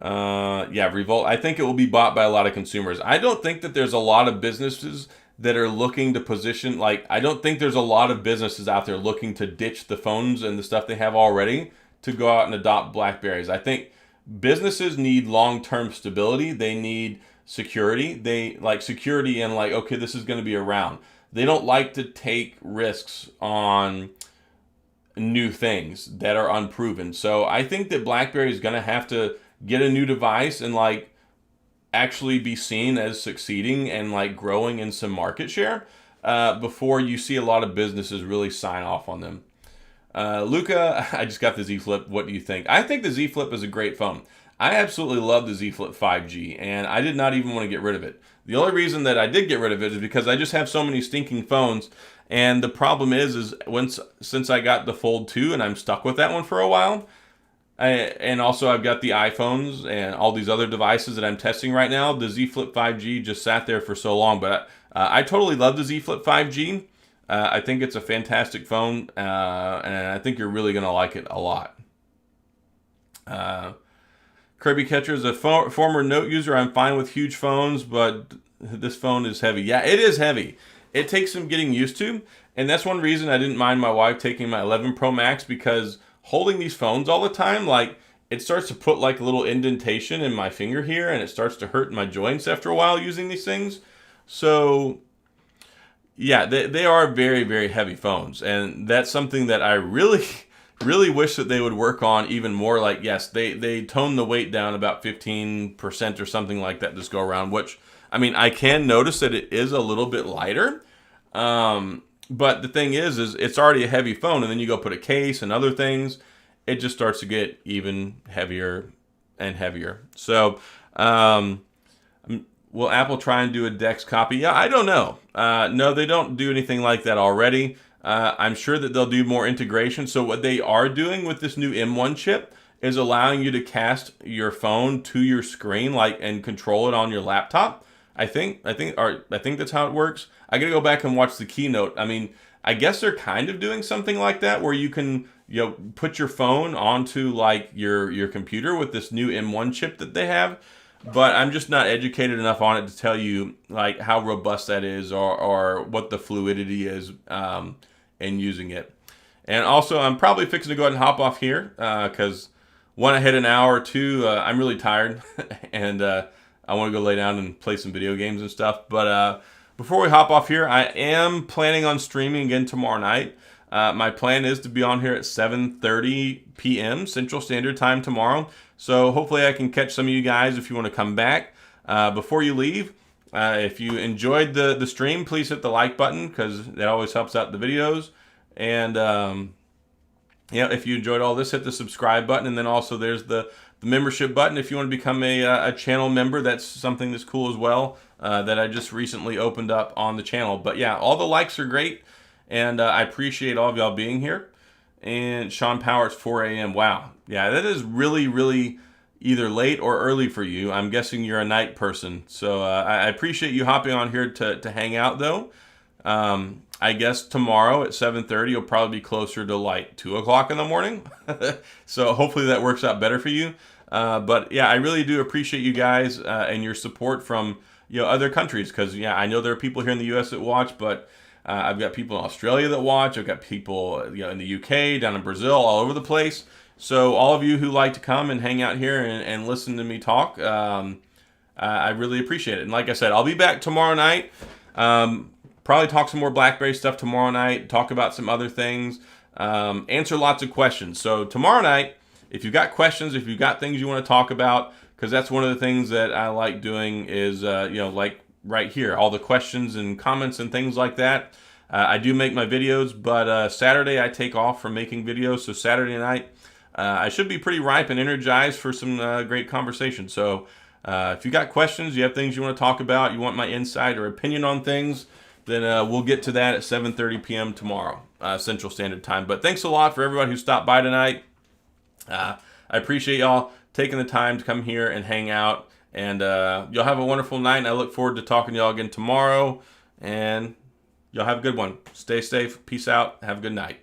Yeah, Revolt. I think it will be bought by a lot of consumers. I don't think that there's a lot of businesses that are looking to position, I don't think there's a lot of businesses out there looking to ditch the phones and the stuff they have already to go out and adopt BlackBerries. I think businesses need long-term stability. They need security. They like security and okay, this is going to be around. They don't like to take risks on new things that are unproven. So I think that BlackBerry is going to have to get a new device and actually be seen as succeeding and growing in some market share before you see a lot of businesses really sign off on them. Luca, I just got the Z Flip. What do you think? I think the Z Flip is a great phone. I absolutely love the Z Flip 5G, and I did not even want to get rid of it. The only reason that I did get rid of it is because I just have so many stinking phones, and the problem is since I got the Fold 2 and I'm stuck with that one for a while, and also I've got the iPhones and all these other devices that I'm testing right now, the Z Flip 5G just sat there for so long. But I totally love the Z Flip 5G. I think it's a fantastic phone, and I think you're really going to like it a lot. Kirby Catcher is a former Note user. I'm fine with huge phones, but this phone is heavy. Yeah, it is heavy. It takes some getting used to, and that's one reason I didn't mind my wife taking my 11 Pro Max, because holding these phones all the time, it starts to put a little indentation in my finger here, and it starts to hurt my joints after a while using these things. So yeah, they are very, very heavy phones, and that's something that I really really wish that they would work on even more. Yes, they tone the weight down about 15% or something like that this go around, which, I mean, I can notice that it is a little bit lighter. But the thing is it's already a heavy phone, and then you go put a case and other things, it just starts to get even heavier and heavier. So Will Apple try and do a DeX copy? Yeah, I don't know. No, they don't do anything like that already. I'm sure that they'll do more integration. So what they are doing with this new M1 chip is allowing you to cast your phone to your screen, like, and control it on your laptop. I think that's how it works. I gotta go back and watch the keynote. I mean, I guess they're kind of doing something like that, where you can, put your phone onto like your computer with this new M1 chip that they have. But I'm just not educated enough on it to tell you like how robust that is, or what the fluidity is in using it. And also, I'm probably fixing to go ahead and hop off here because one, I hit an hour, two, I'm really tired, and I want to go lay down and play some video games and stuff. But before we hop off here, I am planning on streaming again tomorrow night. My plan is to be on here at 7:30 p.m. Central Standard Time tomorrow. So hopefully I can catch some of you guys if you want to come back. Before you leave, if you enjoyed the stream, please hit the like button because that always helps out the videos. And if you enjoyed all this, hit the subscribe button. And then also there's the membership button if you want to become a channel member. That's something that's cool as well that I just recently opened up on the channel. But yeah, all the likes are great. And I appreciate all of y'all being here. And Sean Power, it's 4 a.m. Wow. Yeah, that is really, really either late or early for you. I'm guessing you're a night person. So I appreciate you hopping on here to hang out, though. I guess tomorrow at 7:30, you'll probably be closer to like 2 o'clock in the morning. So hopefully that works out better for you. But yeah, I really do appreciate you guys and your support from other countries. Because yeah, I know there are people here in the U.S. that watch, but I've got people in Australia that watch. I've got people in the UK, down in Brazil, all over the place. So all of you who like to come and hang out here and listen to me talk, I really appreciate it. And like I said, I'll be back tomorrow night. Probably talk some more BlackBerry stuff tomorrow night. Talk about some other things. Answer lots of questions. So tomorrow night, if you've got questions, if you've got things you want to talk about, because that's one of the things that I like doing is, like right here, all the questions and comments and things like that. I do make my videos, but Saturday I take off from making videos. So Saturday night, I should be pretty ripe and energized for some great conversation. So if you got questions, you have things you want to talk about, you want my insight or opinion on things, then we'll get to that at 7:30 p.m. tomorrow, Central Standard Time. But thanks a lot for everybody who stopped by tonight. I appreciate y'all taking the time to come here and hang out. And y'all have a wonderful night. And I look forward to talking to y'all again tomorrow. And y'all have a good one. Stay safe. Peace out. Have a good night.